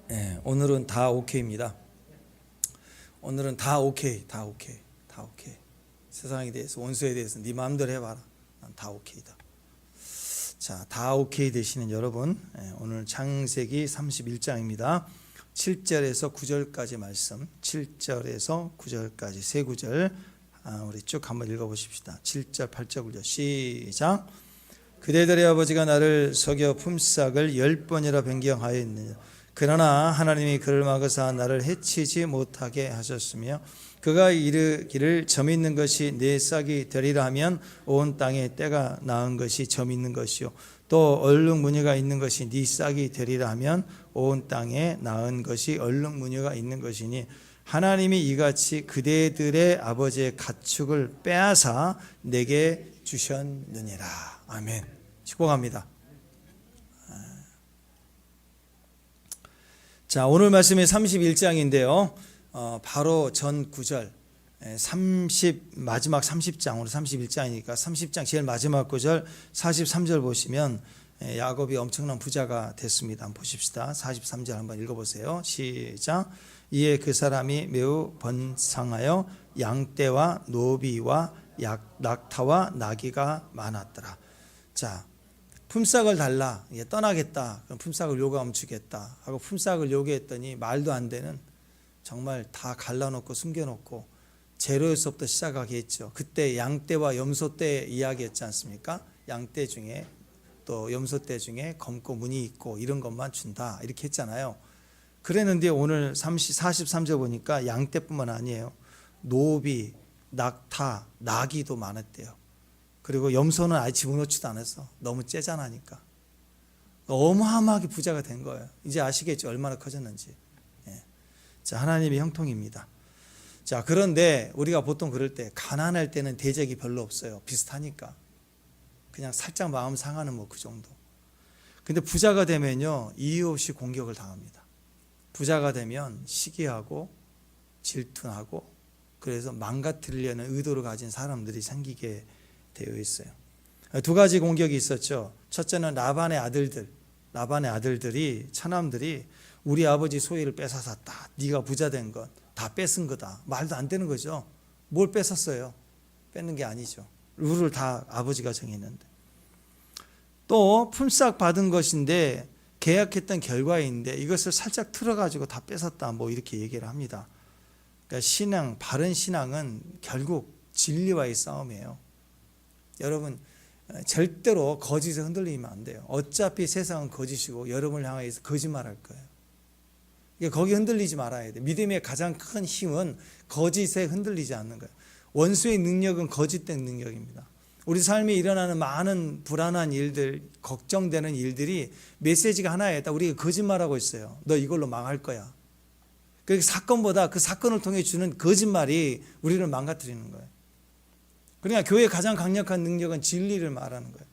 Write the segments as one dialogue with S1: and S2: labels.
S1: 예, 오늘은 다 오케이입니다. 오늘은 다 오케이, 다 오케이, 다 오케이. 세상에 대해서, 원수에 대해서 네 마음대로 해봐라. 난 다 오케이다. 자, 다 오케이 되시는 여러분, 오늘 창세기 31장입니다. 7절에서 9절까지 말씀, 7절에서 9절까지 세 구절 우리 쭉 한번 읽어보십시다. 7절, 8절, 9절 시작. 그대들의 아버지가 나를 속여 품삯을 10번이라 변경하였느냐. 그러나 하나님이 그를 막으사 나를 해치지 못하게 하셨으며 그가 이르기를 점 있는 것이 내 싹이 되리라 하면 온 땅에 때가 나은 것이 점 있는 것이요 또 얼룩무늬가 있는 것이 네 싹이 되리라 하면 온 땅에 나은 것이 얼룩무늬가 있는 것이니 하나님이 이같이 그대들의 아버지의 가축을 빼앗아 내게 주셨느니라. 아멘. 축복합니다. 자, 오늘 말씀이 31장인데요. 바로 전 9절, 마지막 30장, 오늘 31장이니까 30장 제일 마지막 구절 43절 보시면 야곱이 엄청난 부자가 됐습니다. 한번 보십시다. 43절 한번 읽어보세요. 시작. 이에 그 사람이 매우 번성하여 양떼와 노비와 낙타와 나귀가 많았더라. 자, 품삯을 달라. 떠나겠다. 그럼 품삯을 요구하면 주겠다. 하고 품삯을 요구했더니 말도 안 되는 정말 다 갈라놓고 숨겨놓고 제로에서부터 시작하게 했죠. 그때 양떼와 염소떼 이야기했지 않습니까? 양떼 중에 또 염소떼 중에 검고 무늬 있고 이런 것만 준다. 이렇게 했잖아요. 그랬는데 오늘 43절 보니까 양떼뿐만 아니에요. 노비, 낙타, 나귀도 많았대요. 그리고 염소는 아예 집어넣지도 않았어. 너무 째잔하니까. 어마어마하게 부자가 된 거예요. 이제 아시겠죠? 얼마나 커졌는지. 예. 자, 하나님의 형통입니다. 자, 그런데 우리가 보통 그럴 때 가난할 때는 대적이 별로 없어요. 비슷하니까. 그냥 살짝 마음 상하는 뭐 그 정도. 근데 부자가 되면요, 이유 없이 공격을 당합니다. 부자가 되면 시기하고 질투하고 그래서 망가뜨리려는 의도를 가진 사람들이 생기게 되어 있어요. 두 가지 공격이 있었죠. 첫째는 라반의 아들들이 차남들이 우리 아버지 소유를 뺏어갔다. 네가 부자 된 건 다 뺏은 거다. 말도 안 되는 거죠. 뭘 뺏었어요? 뺏는 게 아니죠. 룰을 다 아버지가 정했는데. 또 품삯 받은 것인데 계약했던 결과인데 이것을 살짝 틀어가지고 다 뺏었다. 뭐 이렇게 얘기를 합니다. 그러니까 바른 신앙은 결국 진리와의 싸움이에요. 여러분 절대로 거짓에 흔들리면 안 돼요. 어차피 세상은 거짓이고 여러분을 향해서 거짓말할 거예요. 그러니까 거기 흔들리지 말아야 돼요. 믿음의 가장 큰 힘은 거짓에 흔들리지 않는 거예요. 원수의 능력은 거짓된 능력입니다. 우리 삶에 일어나는 많은 불안한 일들, 걱정되는 일들이 메시지가 하나에 있다. 우리가 거짓말하고 있어요. 너 이걸로 망할 거야. 그 사건보다 그 사건을 통해 주는 거짓말이 우리를 망가뜨리는 거예요. 그러니까 교회의 가장 강력한 능력은 진리를 말하는 거예요.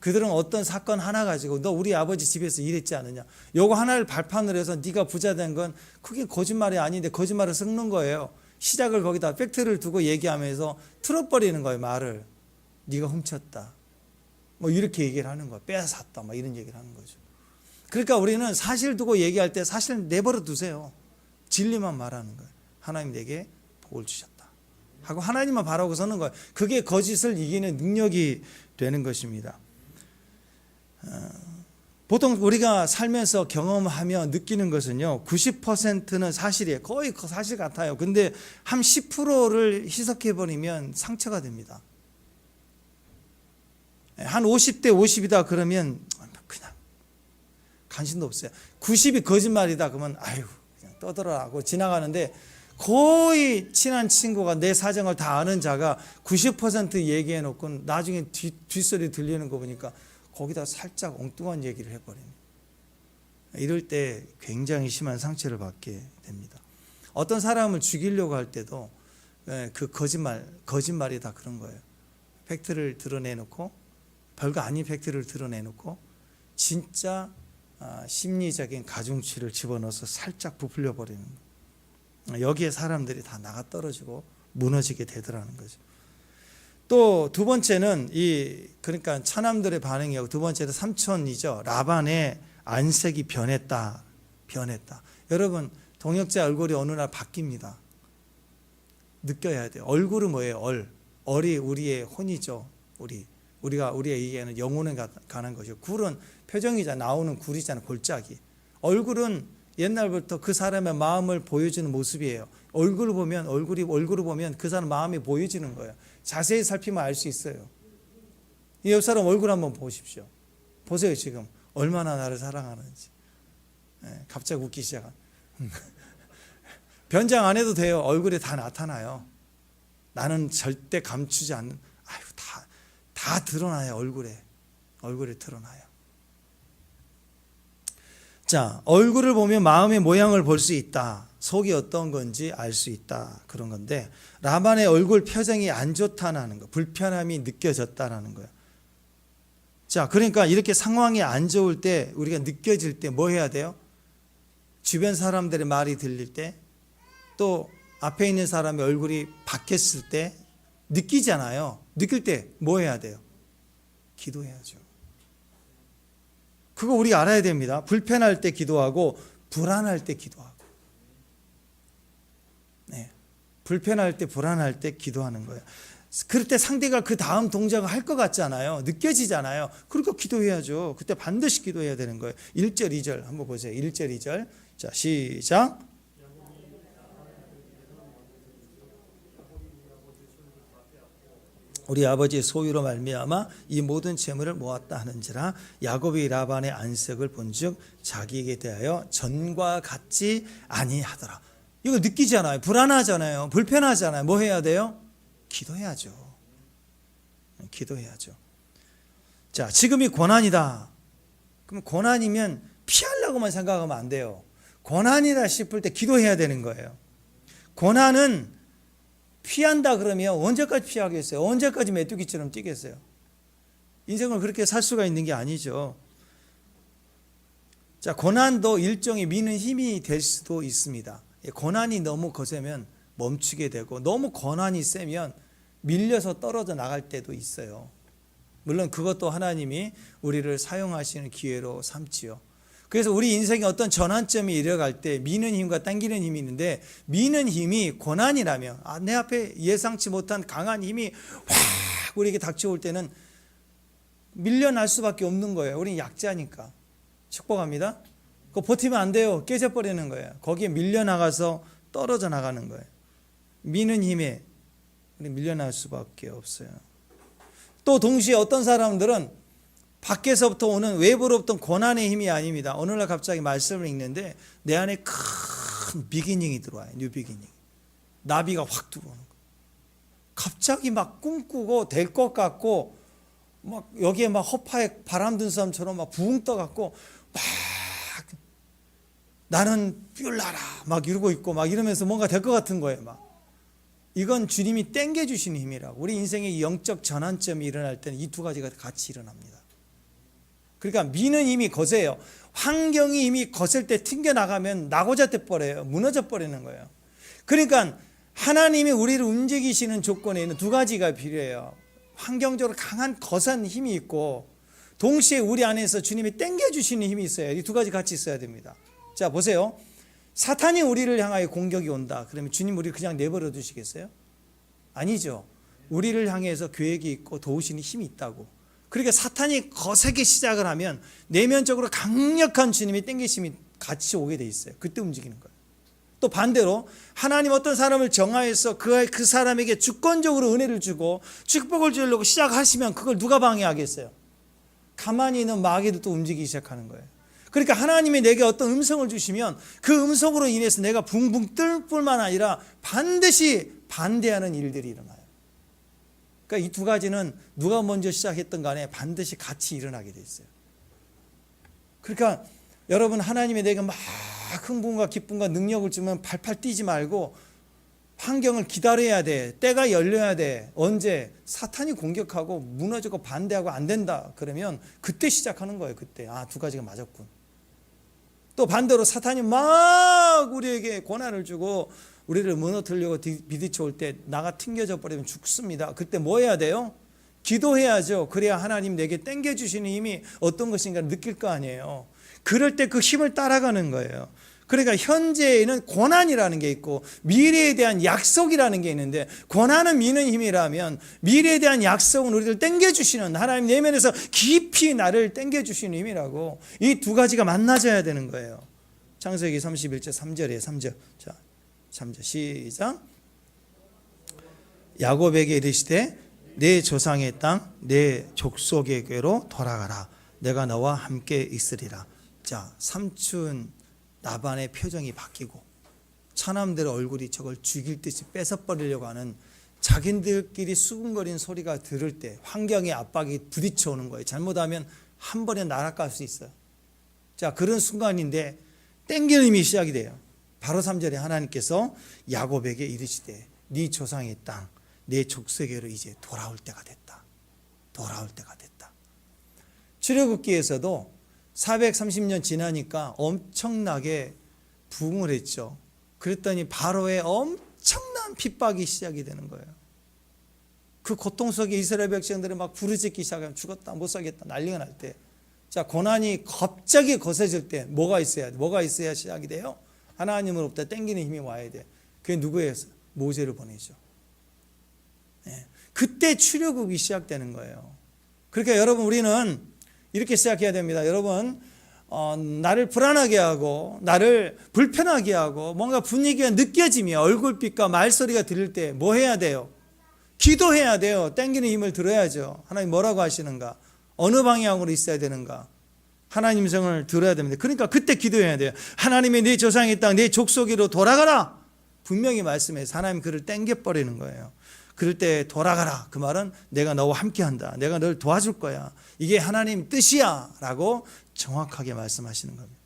S1: 그들은 어떤 사건 하나 가지고 너 우리 아버지 집에서 일했지 않느냐. 요거 하나를 발판으로 해서 네가 부자 된 건 그게 거짓말이 아닌데 거짓말을 섞는 거예요. 시작을 거기다 팩트를 두고 얘기하면서 틀어버리는 거예요. 말을. 네가 훔쳤다. 뭐 이렇게 얘기를 하는 거예요. 빼앗았다. 막 이런 얘기를 하는 거죠. 그러니까 우리는 사실 두고 얘기할 때 사실 내버려 두세요. 진리만 말하는 거예요. 하나님 내게 복을 주셨다 하고 하나님만 바라고 서는 거예요. 그게 거짓을 이기는 능력이 되는 것입니다. 보통 우리가 살면서 경험하며 느끼는 것은요 90%는 사실이에요. 거의 사실 같아요. 근데 한 10%를 희석해버리면 상처가 됩니다. 한 50대 50이다 그러면 그냥 관심도 없어요. 90이 거짓말이다 그러면 아유 그냥 떠들어라고 지나가는데 거의 친한 친구가 내 사정을 다 아는 자가 90% 얘기해놓고 나중에 뒷소리 들리는 거 보니까 거기다 살짝 엉뚱한 얘기를 해버리는. 이럴 때 굉장히 심한 상처를 받게 됩니다. 어떤 사람을 죽이려고 할 때도 그 거짓말이 다 그런 거예요. 팩트를 드러내놓고 별거 아닌 팩트를 드러내놓고 진짜 심리적인 가중치를 집어넣어서 살짝 부풀려 버리는 거예요. 여기에 사람들이 다 나가 떨어지고 무너지게 되더라는 거죠. 또 두 번째는 그러니까 처남들의 반응이고 두 번째는 삼촌이죠. 라반의 안색이 변했다. 변했다. 여러분, 동역자 얼굴이 어느 날 바뀝니다. 느껴야 돼요. 얼굴은 뭐예요? 얼이 우리의 혼이죠. 우리가 얘기하는 영혼에 관한 것이고, 굴은 표정이잖아. 나오는 굴이잖아. 골짜기. 얼굴은 옛날부터 그 사람의 마음을 보여주는 모습이에요. 얼굴을 보면 그 사람 마음이 보여지는 거예요. 자세히 살피면 알 수 있어요. 이 옆 사람 얼굴 한번 보십시오. 보세요. 지금 얼마나 나를 사랑하는지. 갑자기 웃기 시작한. 변장 안 해도 돼요. 얼굴에 다 나타나요. 나는 절대 감추지 않는. 다 드러나요. 얼굴에 드러나요. 자, 얼굴을 보면 마음의 모양을 볼 수 있다. 속이 어떤 건지 알 수 있다. 그런 건데, 라반의 얼굴 표정이 안 좋다는 거, 불편함이 느껴졌다는 거예요. 자, 그러니까 이렇게 상황이 안 좋을 때, 우리가 느껴질 때 뭐 해야 돼요? 주변 사람들의 말이 들릴 때, 또 앞에 있는 사람의 얼굴이 바뀌었을 때 느끼잖아요. 느낄 때 뭐 해야 돼요? 기도해야죠. 그거 우리가 알아야 됩니다. 불편할 때 기도하고 불안할 때 기도하고. 네. 불편할 때 불안할 때 기도하는 거예요. 그럴 때 상대가 그 다음 동작을 할 것 같잖아요. 느껴지잖아요. 그러니까 기도해야죠. 그때 반드시 기도해야 되는 거예요. 1절, 2절 한번 보세요. 1절, 2절. 자, 시작. 우리 아버지의 소유로 말미암아 이 모든 재물을 모았다 하는지라. 야곱이 라반의 안색을 본즉 자기에게 대하여 전과 같지 아니하더라. 이거 느끼잖아요. 불안하잖아요. 불편하잖아요. 뭐 해야 돼요? 기도해야죠. 기도해야죠. 자, 지금이 고난이다. 그럼 고난이면 피하려고만 생각하면 안 돼요. 고난이다 싶을 때 기도해야 되는 거예요. 고난은 피한다 그러면 언제까지 피하겠어요? 언제까지 메뚜기처럼 뛰겠어요? 인생을 그렇게 살 수가 있는 게 아니죠. 자, 고난도 일종의 미는 힘이 될 수도 있습니다. 고난이 너무 거세면 멈추게 되고, 너무 고난이 세면 밀려서 떨어져 나갈 때도 있어요. 물론 그것도 하나님이 우리를 사용하시는 기회로 삼지요. 그래서 우리 인생에 어떤 전환점이 일어갈 때 미는 힘과 당기는 힘이 있는데, 미는 힘이 고난이라면, 내 앞에 예상치 못한 강한 힘이 확 우리에게 닥쳐올 때는 밀려날 수밖에 없는 거예요. 우리는 약자니까. 축복합니다. 그거 버티면 안 돼요. 깨져버리는 거예요. 거기에 밀려나가서 떨어져 나가는 거예요. 미는 힘에 우리 밀려날 수밖에 없어요. 또 동시에 어떤 사람들은 밖에서부터 오는 외부로부터 고난의 힘이 아닙니다. 어느 날 갑자기 말씀을 읽는데 내 안에 큰 비기닝이 들어와요. 뉴 비기닝. 나비가 확 들어오는 거예요. 갑자기 막 꿈꾸고 될 것 같고, 막 여기에 막 허파에 바람 든 사람처럼 막 부흥 떠갖고 막 나는 뿔나라 막 이러고 있고 막 이러면서 뭔가 될 것 같은 거예요. 막 이건 주님이 땡겨주시는 힘이라고. 우리 인생의 영적 전환점이 일어날 때는 이 두 가지가 같이 일어납니다. 그러니까 미는 힘이 거세요. 환경이 이미 거셀 때 튕겨나가면 나고자 돼버려요. 무너져 버리는 거예요. 그러니까 하나님이 우리를 움직이시는 조건에는 두 가지가 필요해요. 환경적으로 강한 거센 힘이 있고, 동시에 우리 안에서 주님이 땡겨주시는 힘이 있어요. 이 두 가지 같이 있어야 됩니다. 자, 보세요. 사탄이 우리를 향하여 공격이 온다. 그러면 주님 우리를 그냥 내버려 두시겠어요? 아니죠. 우리를 향해서 계획이 있고 도우시는 힘이 있다고. 그러니까 사탄이 거세게 시작을 하면 내면적으로 강력한 주님의 땡기심이 같이 오게 돼 있어요. 그때 움직이는 거예요. 또 반대로 하나님 어떤 사람을 정하여서 그 사람에게 주권적으로 은혜를 주고 축복을 주려고 시작하시면 그걸 누가 방해하겠어요? 가만히 있는 마귀도 또 움직이기 시작하는 거예요. 그러니까 하나님이 내게 어떤 음성을 주시면 그 음성으로 인해서 내가 붕붕 뜰 뿐만 아니라 반드시 반대하는 일들이 일어나요. 그러니까 이 두 가지는 누가 먼저 시작했던 간에 반드시 같이 일어나게 돼 있어요. 그러니까 여러분, 하나님이 내게 막 흥분과 기쁨과 능력을 주면 팔팔 뛰지 말고 환경을 기다려야 돼. 때가 열려야 돼. 언제? 사탄이 공격하고 무너지고 반대하고 안 된다 그러면 그때 시작하는 거예요. 그때 두 가지가 맞았군. 또 반대로 사탄이 막 우리에게 고난을 주고 우리를 무너뜨리려고 비디쳐 올 때 나가 튕겨져 버리면 죽습니다. 그때 뭐 해야 돼요? 기도해야죠. 그래야 하나님 내게 땡겨주시는 힘이 어떤 것인가 느낄 거 아니에요. 그럴 때 그 힘을 따라가는 거예요. 그러니까 현재에는 고난이라는 게 있고 미래에 대한 약속이라는 게 있는데, 고난은 미는 힘이라면 미래에 대한 약속은 우리를 땡겨주시는, 하나님 내면에서 깊이 나를 땡겨주시는 힘이라고, 이 두 가지가 만나져야 되는 거예요. 창세기 31절 3절에 3절. 자, 3절 시작. 야곱에게 이르시되 내 조상의 땅 내 족속에게로 돌아가라. 내가 너와 함께 있으리라. 자, 삼촌 라반의 표정이 바뀌고 차남들의 얼굴이 저걸 죽일 듯이 뺏어버리려고 하는, 자기들끼리 수군거리는 소리가 들을 때 환경의 압박이 부딪혀 오는 거예요. 잘못하면 한 번에 날아갈 수 있어요. 자, 그런 순간인데 땡기는 힘이 시작이 돼요. 바로 3절에 하나님께서 야곱에게 이르시되 네 조상의 땅 내 족속에로 이제 돌아올 때가 됐다. 돌아올 때가 됐다. 출애굽기에서도 430년 지나니까 엄청나게 부흥을 했죠. 그랬더니 바로의 엄청난 핍박이 시작이 되는 거예요. 그 고통 속에 이스라엘 백성들이 막 부르짖기 시작하면 죽었다 못 살겠다 난리가 날 때, 자, 고난이 갑자기 거세질 때 뭐가 있어야 시작이 돼요? 하나님으로부터 땡기는 힘이 와야 돼. 그게 누구예요? 모세를 보내죠. 네. 그때 출애굽이 시작되는 거예요. 그러니까 여러분, 우리는 이렇게 시작해야 됩니다. 여러분, 나를 불안하게 하고 나를 불편하게 하고 뭔가 분위기가 느껴지며 얼굴빛과 말소리가 들릴 때 뭐 해야 돼요? 기도해야 돼요. 땡기는 힘을 들어야죠. 하나님 뭐라고 하시는가? 어느 방향으로 있어야 되는가? 하나님 성을 들어야 됩니다. 그러니까 그때 기도해야 돼요. 하나님의 내 조상의 땅 내 족속으로 돌아가라. 분명히 말씀해서 하나님 그를 땡겨버리는 거예요. 그럴 때 돌아가라. 그 말은 내가 너와 함께한다. 내가 널 도와줄 거야. 이게 하나님 뜻이야 라고 정확하게 말씀하시는 겁니다.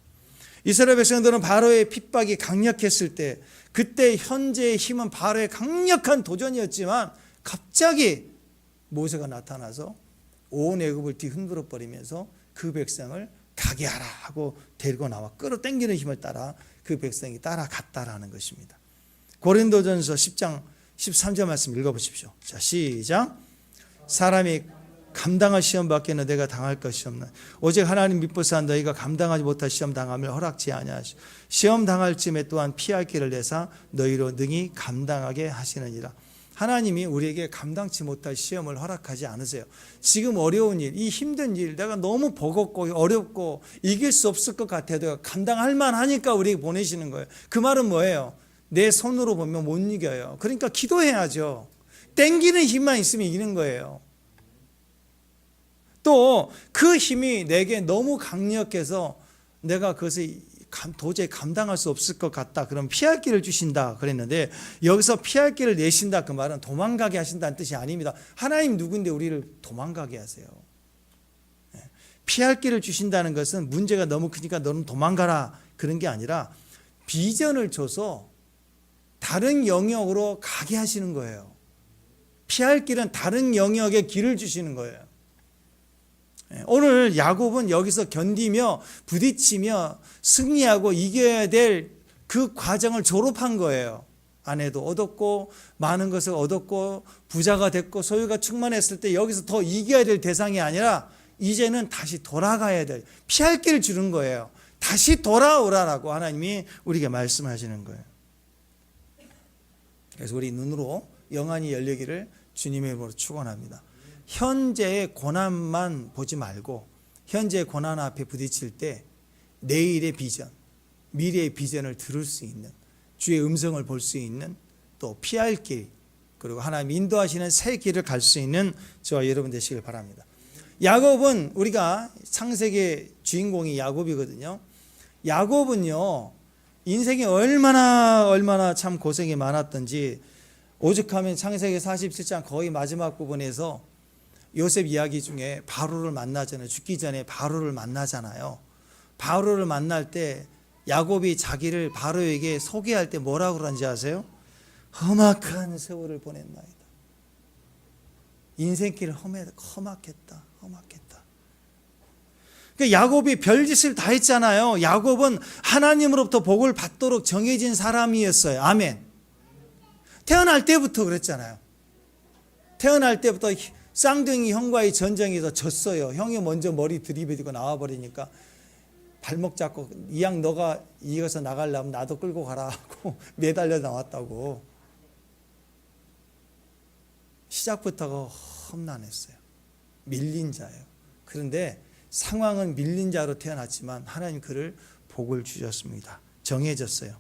S1: 이스라엘 백성들은 바로의 핍박이 강력했을 때, 그때 현재의 힘은 바로의 강력한 도전이었지만 갑자기 모세가 나타나서 온 애굽을 뒤흔들어 버리면서 그 백성을 가게 하라 하고 데리고 나와 끌어당기는 힘을 따라 그 백성이 따라갔다라는 것입니다. 고린도전서 10장 13절 말씀 읽어보십시오. 자, 시작. 사람이 감당할 시험 밖에는 내가 당할 것이 없나. 오직 하나님 믿고서 너희가 감당하지 못할 시험 당함을 허락지 아니하시오. 시험 당할 쯤에 또한 피할 길을 내사 너희로 능히 감당하게 하시느니라. 하나님이 우리에게 감당치 못할 시험을 허락하지 않으세요. 지금 어려운 일, 이 힘든 일, 내가 너무 버겁고 어렵고 이길 수 없을 것 같아도 감당할 만하니까 우리에게 보내시는 거예요. 그 말은 뭐예요? 내 손으로 보면 못 이겨요. 그러니까 기도해야죠. 땡기는 힘만 있으면 이기는 거예요. 또 그 힘이 내게 너무 강력해서 내가 그것을 도저히 감당할 수 없을 것 같다. 그럼 피할 길을 주신다 그랬는데, 여기서 피할 길을 내신다 그 말은 도망가게 하신다는 뜻이 아닙니다. 하나님 누군데 우리를 도망가게 하세요? 피할 길을 주신다는 것은 문제가 너무 크니까 너는 도망가라 그런 게 아니라 비전을 줘서 다른 영역으로 가게 하시는 거예요. 피할 길은 다른 영역에 길을 주시는 거예요. 오늘 야곱은 여기서 견디며 부딪히며 승리하고 이겨야 될 그 과정을 졸업한 거예요. 아내도 얻었고 많은 것을 얻었고 부자가 됐고 소유가 충만했을 때 여기서 더 이겨야 될 대상이 아니라 이제는 다시 돌아가야 될, 피할 길을 주는 거예요. 다시 돌아오라라고 하나님이 우리에게 말씀하시는 거예요. 그래서 우리 눈으로 영안이 열리기를 주님의 이름으로 축원합니다. 현재의 고난만 보지 말고 현재의 고난 앞에 부딪힐 때 내일의 비전, 미래의 비전을 들을 수 있는, 주의 음성을 볼 수 있는, 또 피할 길, 그리고 하나님 인도하시는 새 길을 갈 수 있는 저와 여러분 되시길 바랍니다. 야곱은, 우리가 창세기의 주인공이 야곱이거든요. 야곱은요, 인생이 얼마나 참 고생이 많았던지, 오죽하면 창세기 47장 거의 마지막 부분에서 요셉 이야기 중에 바로를 만나잖아요. 죽기 전에 바로를 만나잖아요. 바로를 만날 때 야곱이 자기를 바로에게 소개할 때 뭐라고 그러는지 아세요? 험악한 세월을 보냈나이다. 인생길 험악했다. 그러니까 야곱이 별짓을 다 했잖아요. 야곱은 하나님으로부터 복을 받도록 정해진 사람이었어요. 아멘. 태어날 때부터 그랬잖아요. 태어날 때부터 쌍둥이 형과의 전쟁에서 졌어요. 형이 먼저 머리 들이대고 나와버리니까 발목 잡고 이 양 너가 이어서 나가려면 나도 끌고 가라 하고 매달려 나왔다고. 시작부터가 험난했어요. 밀린 자예요. 그런데 상황은 밀린 자로 태어났지만 하나님 그를 복을 주셨습니다. 정해졌어요.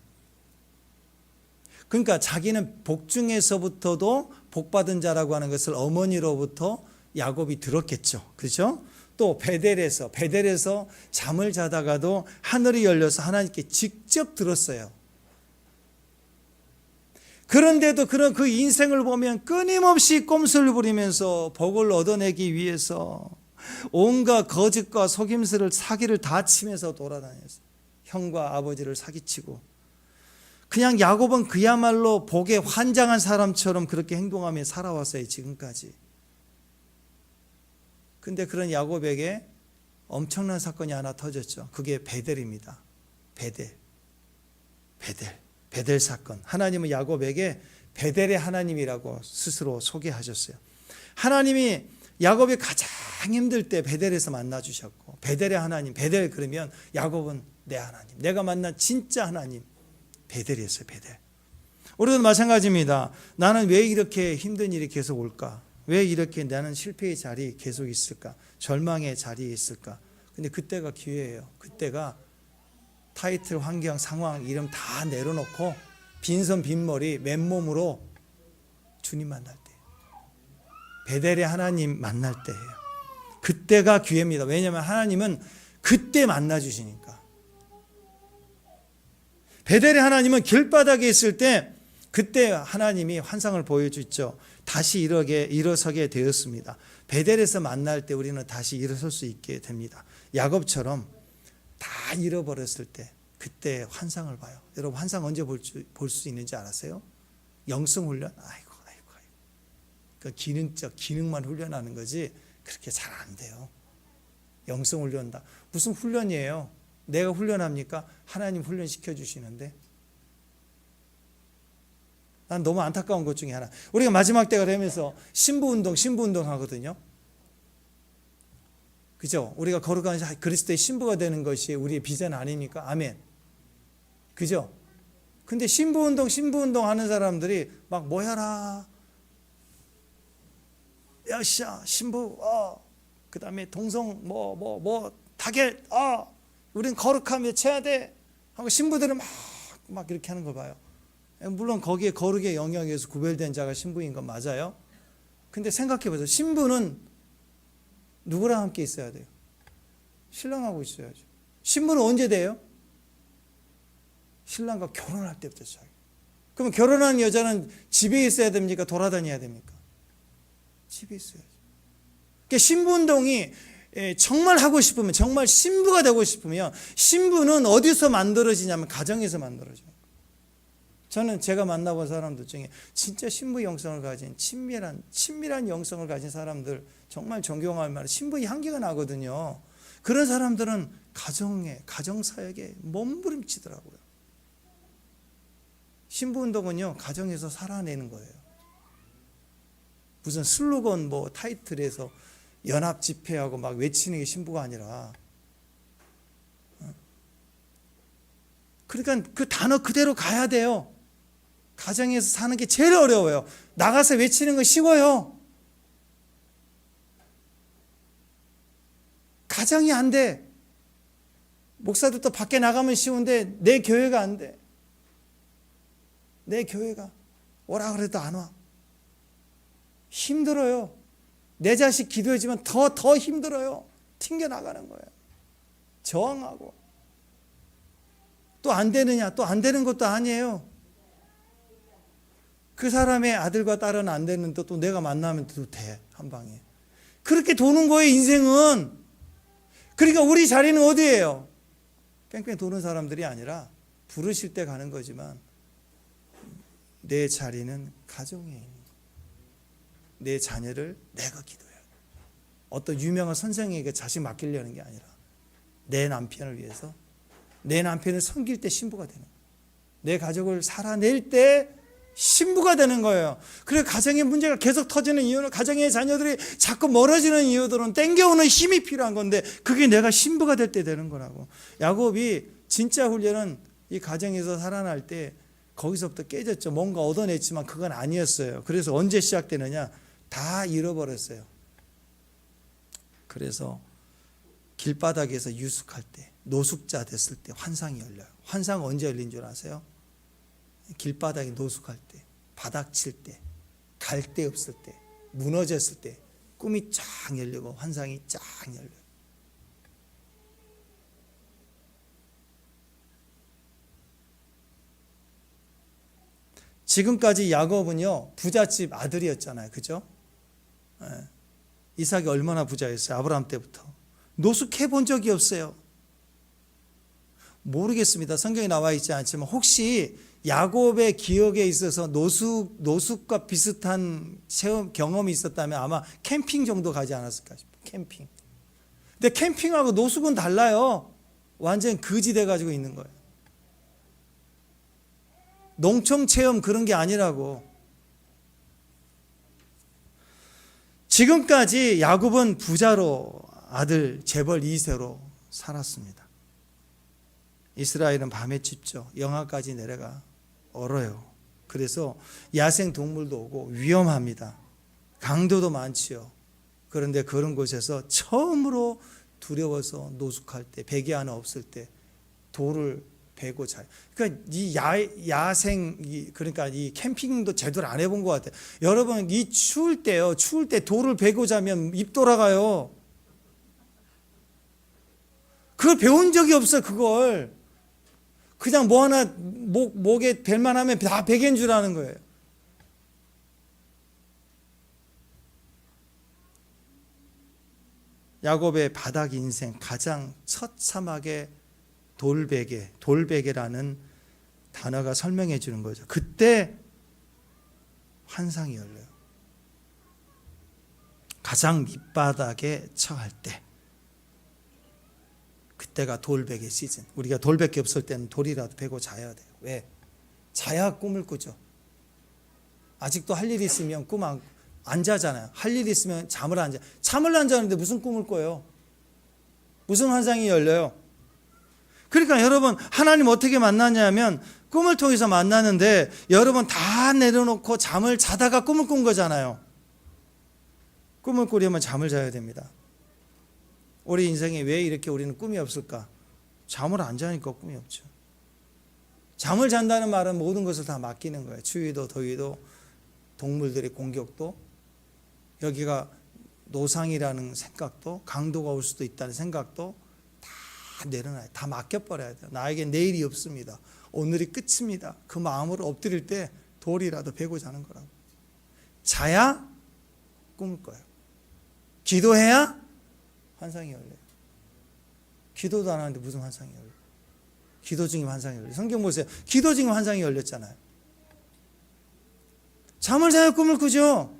S1: 그러니까 자기는 복중에서부터도 복받은 자라고 하는 것을 어머니로부터 야곱이 들었겠죠. 그렇죠? 또 베델에서 잠을 자다가도 하늘이 열려서 하나님께 직접 들었어요. 그런데도 그런 그 인생을 보면 끊임없이 꼼수를 부리면서 복을 얻어내기 위해서 온갖 거짓과 속임수를 사기를 다 치면서 돌아다녔어요. 형과 아버지를 사기치고. 그냥 야곱은 그야말로 복에 환장한 사람처럼 그렇게 행동하며 살아왔어요. 지금까지. 근데 그런 야곱에게 엄청난 사건이 하나 터졌죠. 그게 베델입니다. 베델 사건. 하나님은 야곱에게 베델의 하나님이라고 스스로 소개하셨어요. 하나님이 야곱이 가장 힘들 때 베델에서 만나 주셨고, 베델의 하나님, 베델 그러면 야곱은 내 하나님, 내가 만난 진짜 하나님, 베델이었어요. 베델. 우리도 마찬가지입니다. 나는 왜 이렇게 힘든 일이 계속 올까? 왜 이렇게 나는 실패의 자리에 계속 있을까? 절망의 자리에 있을까? 근데 그때가 기회예요. 그때가 타이틀, 환경, 상황, 이름 다 내려놓고 빈손 빈머리 맨몸으로 주님 만날 때, 베델의 하나님 만날 때예요. 그때가 기회입니다. 왜냐하면 하나님은 그때 만나 주시니까. 베델의 하나님은 길바닥에 있을 때 그때 하나님이 환상을 보여주죠. 다시 일어서게 되었습니다. 베델에서 만날 때 우리는 다시 일어설 수 있게 됩니다. 야곱처럼 다 잃어버렸을 때 그때 환상을 봐요. 여러분 환상 언제 볼 수 있는지 알았어요? 영성 훈련? 아이고. 그 기능만 훈련하는 거지 그렇게 잘 안 돼요. 영성 훈련다. 무슨 훈련이에요? 내가 훈련합니까? 하나님 훈련시켜 주시는데. 난 너무 안타까운 것 중에 하나. 우리가 마지막 때가 되면서 신부운동 하거든요. 그죠? 우리가 거룩한 그리스도의 신부가 되는 것이 우리의 비전 아닙니까? 아멘. 그죠? 근데 신부운동 하는 사람들이 막 모여라. 야샤, 신부, 그 다음에 동성, 타겟, 우린 거룩함에 채야 돼. 하고 신부들은 막 이렇게 하는 거 봐요. 물론 거기에 거룩의 영역에서 구별된 자가 신부인 건 맞아요. 근데 생각해 보세요. 신부는 누구랑 함께 있어야 돼요? 신랑하고 있어야죠. 신부는 언제 돼요? 신랑과 결혼할 때부터 시작해요. 그러면 결혼한 여자는 집에 있어야 됩니까? 돌아다녀야 됩니까? 집에 있어야죠. 그러니까 신부운동이 정말 하고 싶으면, 정말 신부가 되고 싶으면, 신부는 어디서 만들어지냐면 가정에서 만들어져요. 저는 제가 만나본 사람들 중에 진짜 신부 영성을 가진 친밀한 영성을 가진 사람들 정말 존경할 만한 신부의 향기가 나거든요. 그런 사람들은 가정사역에 몸부림치더라고요. 신부운동은요, 가정에서 살아내는 거예요. 무슨 슬로건 타이틀에서 연합 집회하고 막 외치는 게 신부가 아니라, 그러니까 그 단어 그대로 가야 돼요. 가정에서 사는 게 제일 어려워요. 나가서 외치는 건 쉬워요. 가정이 안 돼. 목사들도 밖에 나가면 쉬운데 내 교회가 안 돼. 내 교회가 오라 그래도 안 와. 힘들어요. 내 자식 기도해주면 더 힘들어요. 튕겨나가는 거예요. 저항하고. 또 안 되느냐? 또 안 되는 것도 아니에요. 그 사람의 아들과 딸은 안 되는데 또 내가 만나면 또 돼. 한 방에. 그렇게 도는 거예요, 인생은. 그러니까 우리 자리는 어디예요? 뺑뺑 도는 사람들이 아니라 부르실 때 가는 거지만 내 자리는 가정에 있는 거예요. 내 자녀를 내가 기도해야 돼. 어떤 유명한 선생에게 자식 맡기려는 게 아니라 내 남편을 위해서, 내 남편을 섬길 때 신부가 되는 거예요. 내 가족을 살아낼 때 신부가 되는 거예요. 그래 가정의 문제가 계속 터지는 이유는 가정의 자녀들이 자꾸 멀어지는 이유들은 땡겨오는 힘이 필요한 건데 그게 내가 신부가 될 때 되는 거라고. 야곱이 진짜 훈련은 이 가정에서 살아날 때 거기서부터 깨졌죠. 뭔가 얻어냈지만 그건 아니었어요. 그래서 언제 시작되느냐? 다 잃어버렸어요. 그래서 길바닥에서 유숙할 때, 노숙자 됐을 때 환상이 열려요. 환상 언제 열린 줄 아세요? 길바닥에 노숙할 때, 바닥 칠 때, 갈 데 없을 때, 무너졌을 때 꿈이 쫙 열리고 환상이 쫙 열려요. 지금까지 야곱은요 부잣집 아들이었잖아요. 그죠? 이삭이 얼마나 부자였어요. 아브라함 때부터. 노숙해 본 적이 없어요. 모르겠습니다. 성경에 나와 있지 않지만 혹시 야곱의 기억에 있어서 노숙과 비슷한 체험 경험이 있었다면 아마 캠핑 정도 가지 않았을까 싶어요. 캠핑. 근데 캠핑하고 노숙은 달라요. 완전 거지 돼가지고 있는 거예요. 농촌 체험 그런 게 아니라고. 지금까지 야곱은 부자로 아들 재벌 2세로 살았습니다. 이스라엘은 밤에 춥죠. 영하까지 내려가 얼어요. 그래서 야생 동물도 오고 위험합니다. 강도도 많지요. 그런데 그런 곳에서 처음으로 두려워서 노숙할 때, 베개 하나 없을 때 돌을 베고 자요. 그러니까 이 야생, 그러니까 이 캠핑도 제대로 안 해본 것 같아요. 여러분 이 추울 때요, 추울 때 돌을 베고 자면 입 돌아가요. 그걸 배운 적이 없어. 그걸 그냥 뭐 하나 목에 벨만 하면 다 베개인 줄 아는 거예요. 야곱의 바닥 인생 가장 첫 사막의 돌베개라는 단어가 설명해 주는 거죠. 그때 환상이 열려요. 가장 밑바닥에 처할 때, 그때가 돌베개 시즌. 우리가 돌밖에 없을 때는 돌이라도 베고 자야 돼요. 왜? 자야 꿈을 꾸죠. 아직도 할 일이 있으면 꿈 안 자잖아요. 할 일이 있으면 잠을 안 자. 잠을 안 자는데 무슨 꿈을 꿔요? 무슨 환상이 열려요? 그러니까 여러분 하나님 어떻게 만나냐면 꿈을 통해서 만나는데 여러분 다 내려놓고 잠을 자다가 꿈을 꾼 거잖아요. 꿈을 꾸려면 잠을 자야 됩니다. 우리 인생에 왜 이렇게 우리는 꿈이 없을까? 잠을 안 자니까 꿈이 없죠. 잠을 잔다는 말은 모든 것을 다 맡기는 거예요. 추위도 더위도 동물들의 공격도 여기가 노상이라는 생각도 강도가 올 수도 있다는 생각도 다 내려놔요. 다 맡겨버려야 돼요. 나에게 내일이 없습니다. 오늘이 끝입니다. 그 마음으로 엎드릴 때 돌이라도 베고 자는 거라고. 자야 꿈을 꿔요. 기도해야 환상이 열려요. 기도도 안 하는데 무슨 환상이 열려요? 기도 중에 환상이 열려요. 성경 보세요. 기도 중에 환상이 열렸잖아요. 잠을 자야 꿈을 꾸죠.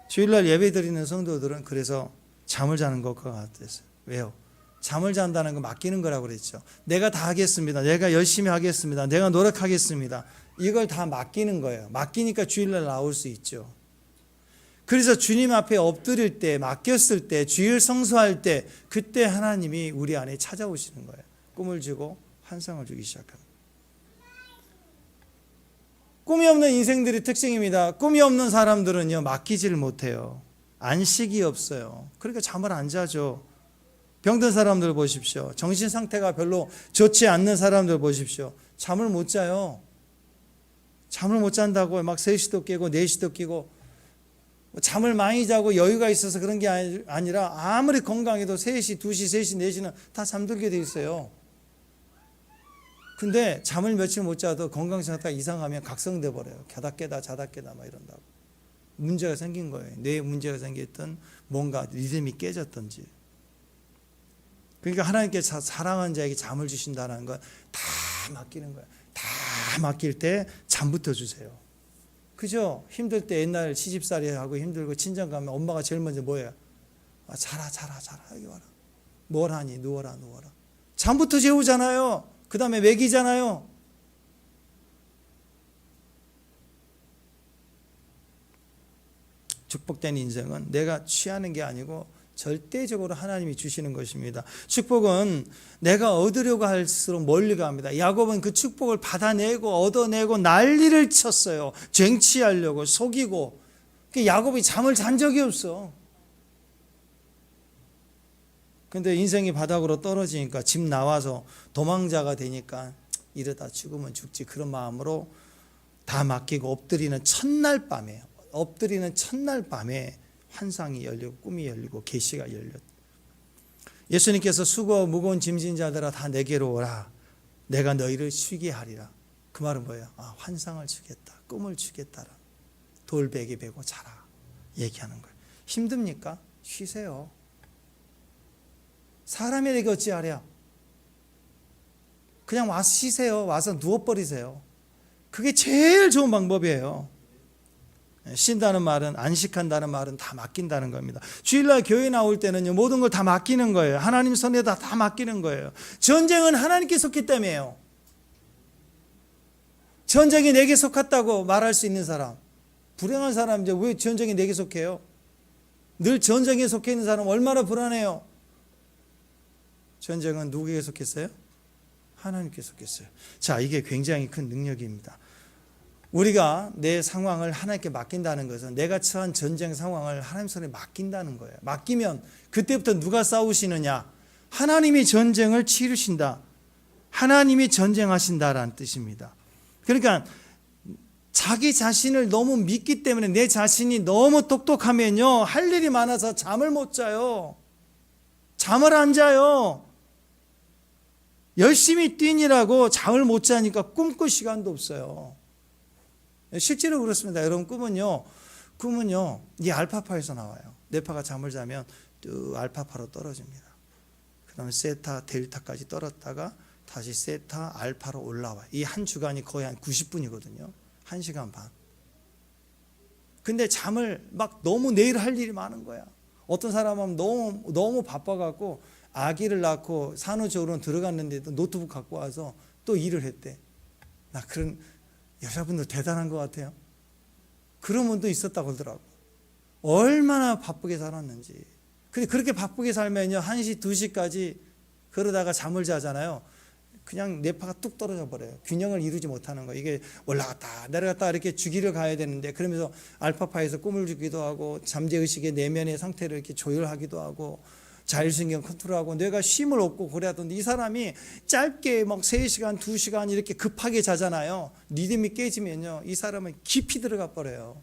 S1: 주일날 예배 드리는 성도들은 그래서 잠을 자는 것과 같았어요. 왜요? 잠을 잔다는 거 맡기는 거라고 그랬죠. 내가 다 하겠습니다. 내가 열심히 하겠습니다. 내가 노력하겠습니다. 이걸 다 맡기는 거예요. 맡기니까 주일날 나올 수 있죠. 그래서 주님 앞에 엎드릴 때, 맡겼을 때, 주일 성수할 때 그때 하나님이 우리 안에 찾아오시는 거예요. 꿈을 주고 환상을 주기 시작합니다. 꿈이 없는 인생들의 특징입니다. 꿈이 없는 사람들은요 맡기지를 못해요. 안식이 없어요. 그러니까 잠을 안 자죠. 병든 사람들 보십시오. 정신 상태가 별로 좋지 않는 사람들 보십시오. 잠을 못 자요. 잠을 못 잔다고 막 3시도 깨고 4시도 깨고 잠을 많이 자고 여유가 있어서 그런 게 아니라 아무리 건강해도 3시, 2시, 3시, 4시는 다 잠들게 돼 있어요. 근데 잠을 며칠 못 자도 건강 상태가 이상하면 각성돼 버려요. 자다 깨다 막 이런다고. 문제가 생긴 거예요. 뇌에 문제가 생겼던 뭔가 리듬이 깨졌던지. 그러니까 하나님께 사랑하는 자에게 잠을 주신다는 건 다 맡기는 거예요. 다 맡길 때 잠부터 주세요. 그죠? 힘들 때 옛날 시집살이 하고 힘들고 친정 가면 엄마가 제일 먼저 뭐예요? 자라 여기 와라. 뭘 하니? 누워라. 잠부터 재우잖아요. 그 다음에 먹이잖아요. 축복된 인생은 내가 취하는 게 아니고 절대적으로 하나님이 주시는 것입니다. 축복은 내가 얻으려고 할수록 멀리 갑니다. 야곱은 그 축복을 받아내고 얻어내고 난리를 쳤어요. 쟁취하려고 속이고. 야곱이 잠을 잔 적이 없어. 근데 인생이 바닥으로 떨어지니까 집 나와서 도망자가 되니까 이러다 죽으면 죽지, 그런 마음으로 다 맡기고 엎드리는 첫날 밤에 환상이 열리고 꿈이 열리고 계시가 열렸다. 예수님께서 수고하고 무거운 짐진 자들아 다 내게로 오라, 내가 너희를 쉬게 하리라. 그 말은 뭐예요? 환상을 주겠다, 꿈을 주겠다라. 돌베개 베고 자라 얘기하는 거예요. 힘듭니까? 쉬세요. 사람에게 어찌하랴? 그냥 와서 쉬세요. 와서 누워버리세요. 그게 제일 좋은 방법이에요. 쉰다는 말은, 안식한다는 말은 다 맡긴다는 겁니다. 주일날 교회 나올 때는요, 모든 걸 다 맡기는 거예요. 하나님 손에다 다 맡기는 거예요. 전쟁은 하나님께 속기 때문에요. 전쟁이 내게 속았다고 말할 수 있는 사람, 불행한 사람, 이제 왜 전쟁이 내게 속해요? 늘 전쟁에 속해 있는 사람 얼마나 불안해요. 전쟁은 누구에게 속했어요? 하나님께 속했어요. 자, 이게 굉장히 큰 능력입니다. 우리가 내 상황을 하나님께 맡긴다는 것은 내가 처한 전쟁 상황을 하나님 손에 맡긴다는 거예요. 맡기면 그때부터 누가 싸우시느냐? 하나님이 전쟁을 치르신다. 하나님이 전쟁하신다라는 뜻입니다. 그러니까 자기 자신을 너무 믿기 때문에, 내 자신이 너무 똑똑하면요, 할 일이 많아서 잠을 못 자요. 잠을 안 자요. 열심히 뛰느라고 잠을 못 자니까 꿈꿀 시간도 없어요. 실제로 그렇습니다. 여러분, 꿈은요 이 알파파에서 나와요. 뇌파가 잠을 자면 또 알파파로 떨어집니다. 그 다음에 세타, 델타까지 떨었다가 다시 세타, 알파로 올라와요. 이 한 주간이 거의 한 90분이거든요 1시간 반. 근데 잠을 막 너무 내일 할 일이 많은 거야. 어떤 사람은 너무 바빠갖고 아기를 낳고 산후조리원 들어갔는데도 노트북 갖고 와서 또 일을 했대. 나 그런 여자분들 대단한 것 같아요. 그런 분도 있었다고 그러더라고. 얼마나 바쁘게 살았는지. 근데 그렇게 바쁘게 살면요, 1시, 2시까지 그러다가 잠을 자잖아요. 그냥 뇌파가 뚝 떨어져 버려요. 균형을 이루지 못하는 거예요. 이게 올라갔다 내려갔다 이렇게 주기를 가야 되는데, 그러면서 알파파에서 꿈을 주기도 하고 잠재의식의 내면의 상태를 이렇게 조율하기도 하고 자율신경 컨트롤하고 뇌가 쉼을 얻고 그래야던데, 이 사람이 짧게 막 3시간 2시간 이렇게 급하게 자잖아요. 리듬이 깨지면요, 이 사람은 깊이 들어가 버려요.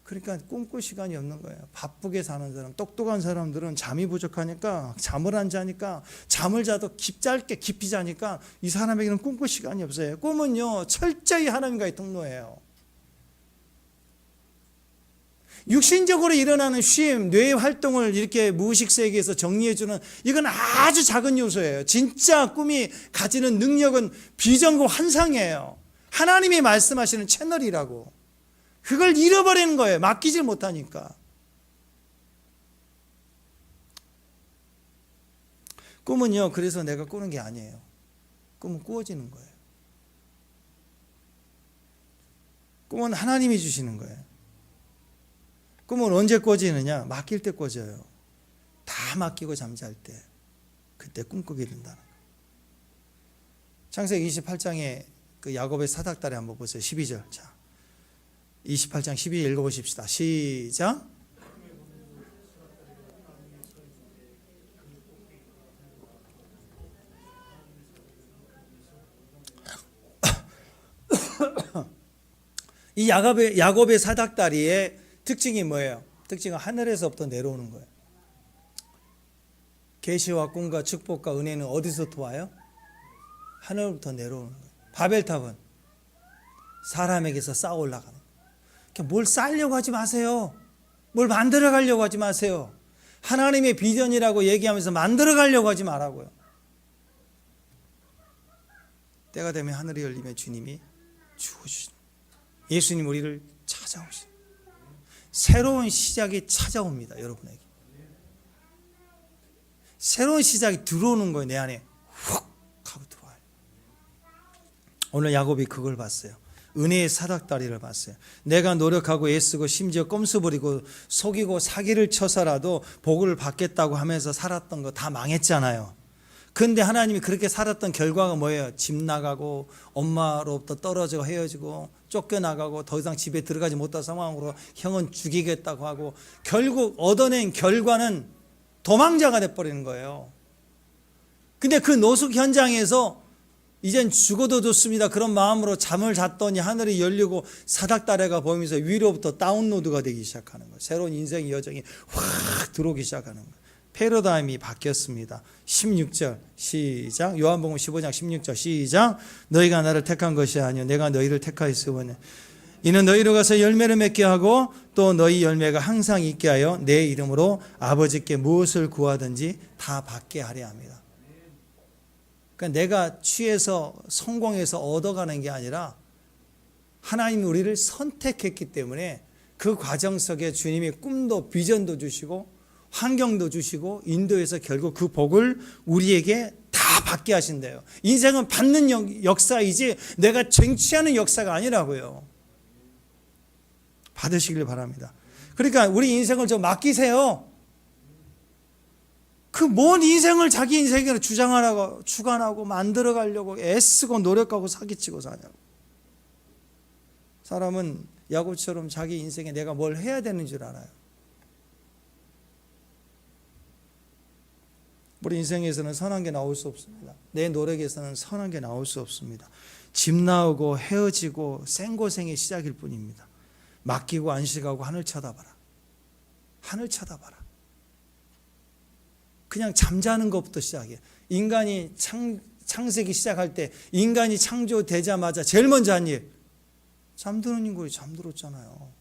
S1: 그러니까 꿈꿀 시간이 없는 거예요. 바쁘게 사는 사람, 똑똑한 사람들은 잠이 부족하니까, 잠을 안 자니까, 잠을 자도 짧게 깊이 자니까 이 사람에게는 꿈꿀 시간이 없어요. 꿈은요 철저히 하나님과의 통로예요. 육신적으로 일어나는 쉼, 뇌의 활동을 이렇게 무의식 세계에서 정리해주는, 이건 아주 작은 요소예요. 진짜 꿈이 가지는 능력은 비전과 환상이에요. 하나님이 말씀하시는 채널이라고. 그걸 잃어버리는 거예요. 맡기질 못하니까. 꿈은요, 그래서 내가 꾸는 게 아니에요. 꿈은 꾸어지는 거예요. 꿈은 하나님이 주시는 거예요. 꿈은 언제 꿔지느냐? 맡길 때 꿔져요. 다 맡기고 잠잘 때, 그때 꿈꾸게 된다는 거예요. 창세기 28장에 그 야곱의 사닥다리 한번 보세요. 12절. 자, 28장 12절 읽어보십시다. 시작. 이 야곱의 사닥다리의 특징이 뭐예요? 특징은 하늘에서부터 내려오는 거예요. 계시와 꿈과 축복과 은혜는 어디서부터 와요? 하늘부터 내려오는 거예요. 바벨탑은 사람에게서 쌓아 올라가는 거예요. 뭘 쌓으려고 하지 마세요. 뭘 만들어 가려고 하지 마세요. 하나님의 비전이라고 얘기하면서 만들어 가려고 하지 말라고요. 때가 되면 하늘이 열리면 주님이 주어주시는, 예수님 우리를 찾아오시는 새로운 시작이 찾아옵니다. 여러분에게 새로운 시작이 들어오는 거예요. 내 안에 훅 오늘 야곱이 그걸 봤어요. 은혜의 사닥다리를 봤어요. 내가 노력하고 애쓰고 심지어 꼼수 부리고 속이고 사기를 쳐서라도 복을 받겠다고 하면서 살았던 거 다 망했잖아요. 그런데 하나님이 그렇게 살았던 결과가 뭐예요? 집 나가고 엄마로부터 떨어지고 헤어지고 쫓겨나가고 더 이상 집에 들어가지 못한 상황으로 형은 죽이겠다고 하고 결국 얻어낸 결과는 도망자가 돼버리는 거예요. 근데 그 노숙 현장에서 이젠 죽어도 좋습니다. 그런 마음으로 잠을 잤더니 하늘이 열리고 사닥다리가 보이면서 위로부터 다운로드가 되기 시작하는 거예요. 새로운 인생의 여정이 확 들어오기 시작하는 거예요. 패러다임이 바뀌었습니다. 16절 시작. 요한복음 15장 16절 시작. 너희가 나를 택한 것이 아니요 내가 너희를 택하였으니 이는 너희로 가서 열매를 맺게 하고 또 너희 열매가 항상 있게 하여 내 이름으로 아버지께 무엇을 구하든지 다 받게 하려 합니다. 그러니까 내가 취해서 성공해서 얻어가는 게 아니라 하나님이 우리를 선택했기 때문에 그 과정 속에 주님이 꿈도 비전도 주시고 환경도 주시고 인도해서 결국 그 복을 우리에게 다 받게 하신대요. 인생은 받는 역사이지 내가 쟁취하는 역사가 아니라고요. 받으시길 바랍니다. 그러니까 우리 인생을 좀 맡기세요. 그 먼 인생을 자기 인생으로 주장하라고 주관하고 만들어가려고 애쓰고 노력하고 사기치고 사냐고. 사람은 야곱처럼 자기 인생에 내가 뭘 해야 되는 줄 알아요. 우리 인생에서는 선한 게 나올 수 없습니다. 내 노력에서는 선한 게 나올 수 없습니다. 집 나오고 헤어지고 생고생의 시작일 뿐입니다. 맡기고 안식하고 하늘 쳐다봐라. 하늘 쳐다봐라. 그냥 잠자는 것부터 시작해. 인간이 창세기 시작할 때 인간이 창조되자마자 제일 먼저 한 일, 잠드는 인간이 잠들었잖아요.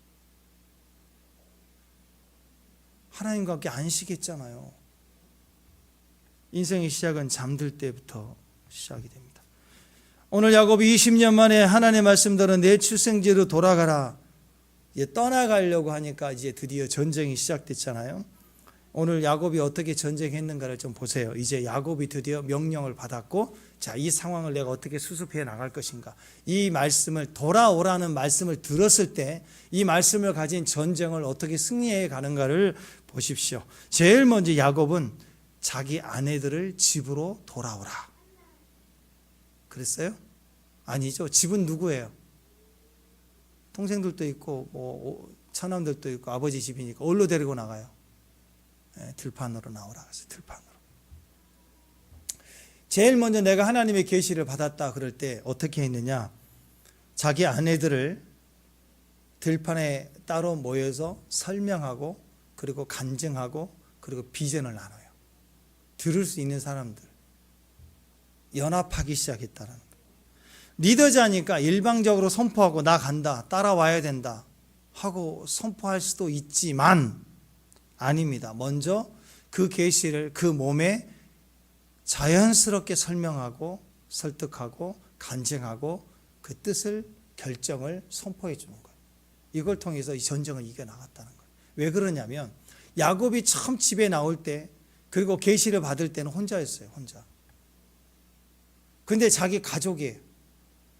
S1: 하나님과 함께 안식했잖아요. 인생의 시작은 잠들 때부터 시작이 됩니다. 오늘 야곱이 20년 만에 하나님의 말씀 들은 내 출생지로 돌아가라. 이제 떠나가려고 하니까 이제 드디어 전쟁이 시작됐잖아요. 오늘 야곱이 어떻게 전쟁했는가를 좀 보세요. 이제 야곱이 드디어 명령을 받았고, 자, 이 상황을 내가 어떻게 수습해 나갈 것인가. 이 말씀을 돌아오라는 말씀을 들었을 때 이 말씀을 가진 전쟁을 어떻게 승리해 가는가를 보십시오. 제일 먼저 야곱은 자기 아내들을 집으로 돌아오라 그랬어요? 아니죠. 집은 누구예요? 동생들도 있고 뭐 처남들도 있고 아버지 집이니까 어디로 데리고 나가요? 들판으로 나오라 그랬어요. 들판으로. 제일 먼저 내가 하나님의 계시를 받았다 그럴 때 어떻게 했느냐? 자기 아내들을 들판에 따로 모여서 설명하고 그리고 간증하고 그리고 비전을 나눠요. 들을 수 있는 사람들 연합하기 시작했다는 거예요. 리더자니까 일방적으로 선포하고 나 간다, 따라와야 된다 하고 선포할 수도 있지만 아닙니다. 먼저 그 계시를 그 몸에 자연스럽게 설명하고 설득하고 간증하고 그 뜻을 결정을 선포해 주는 거예요. 이걸 통해서 이 전쟁을 이겨나갔다는 거예요. 왜 그러냐면 야곱이 처음 집에 나올 때 그리고 계시를 받을 때는 혼자였어요. 혼자. 근데 자기 가족이에요.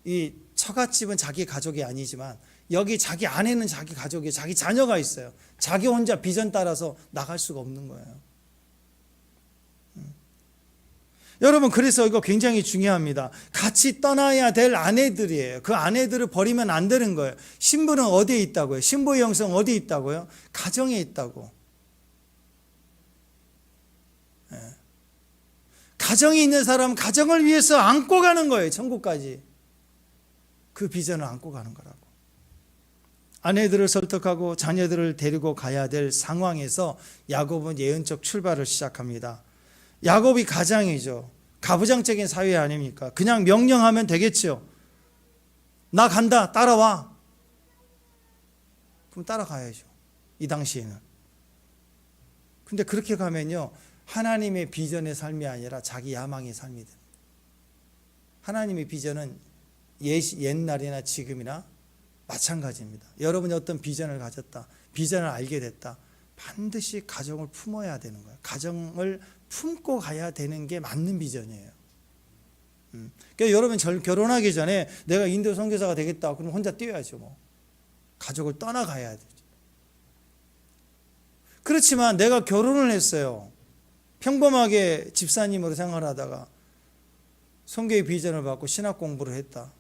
S1: 이 처갓집은 자기 가족이 아니지만 여기 자기 아내는 자기 가족이에요. 자기 자녀가 있어요. 자기 혼자 비전 따라서 나갈 수가 없는 거예요. 여러분, 그래서 이거 굉장히 중요합니다. 같이 떠나야 될 아내들이에요. 그 아내들을 버리면 안 되는 거예요. 신부는 어디에 있다고요? 신부의 영성 어디에 있다고요? 가정에 있다고. 가정이 있는 사람은 가정을 위해서 안고 가는 거예요. 천국까지. 그 비전을 안고 가는 거라고. 아내들을 설득하고 자녀들을 데리고 가야 될 상황에서 야곱은 예언적 출발을 시작합니다. 야곱이 가장이죠. 가부장적인 사회 아닙니까? 그냥 명령하면 되겠죠. 나 간다, 따라와. 그럼 따라가야죠. 이 당시에는. 근데 그렇게 가면요, 하나님의 비전의 삶이 아니라 자기 야망의 삶이 됩니다. 하나님의 비전은 옛날이나 지금이나 마찬가지입니다. 여러분이 어떤 비전을 가졌다, 비전을 알게 됐다, 반드시 가정을 품어야 되는 거예요. 가정을 품고 가야 되는 게 맞는 비전이에요. 그러니까 여러분 결혼하기 전에 내가 인도 선교사가 되겠다. 그럼 혼자 뛰어야죠. 뭐. 가족을 떠나가야 되죠. 그렇지만 내가 결혼을 했어요. 평범하게 집사님으로 생활하다가 선교의 비전을 받고 신학 공부를 했다.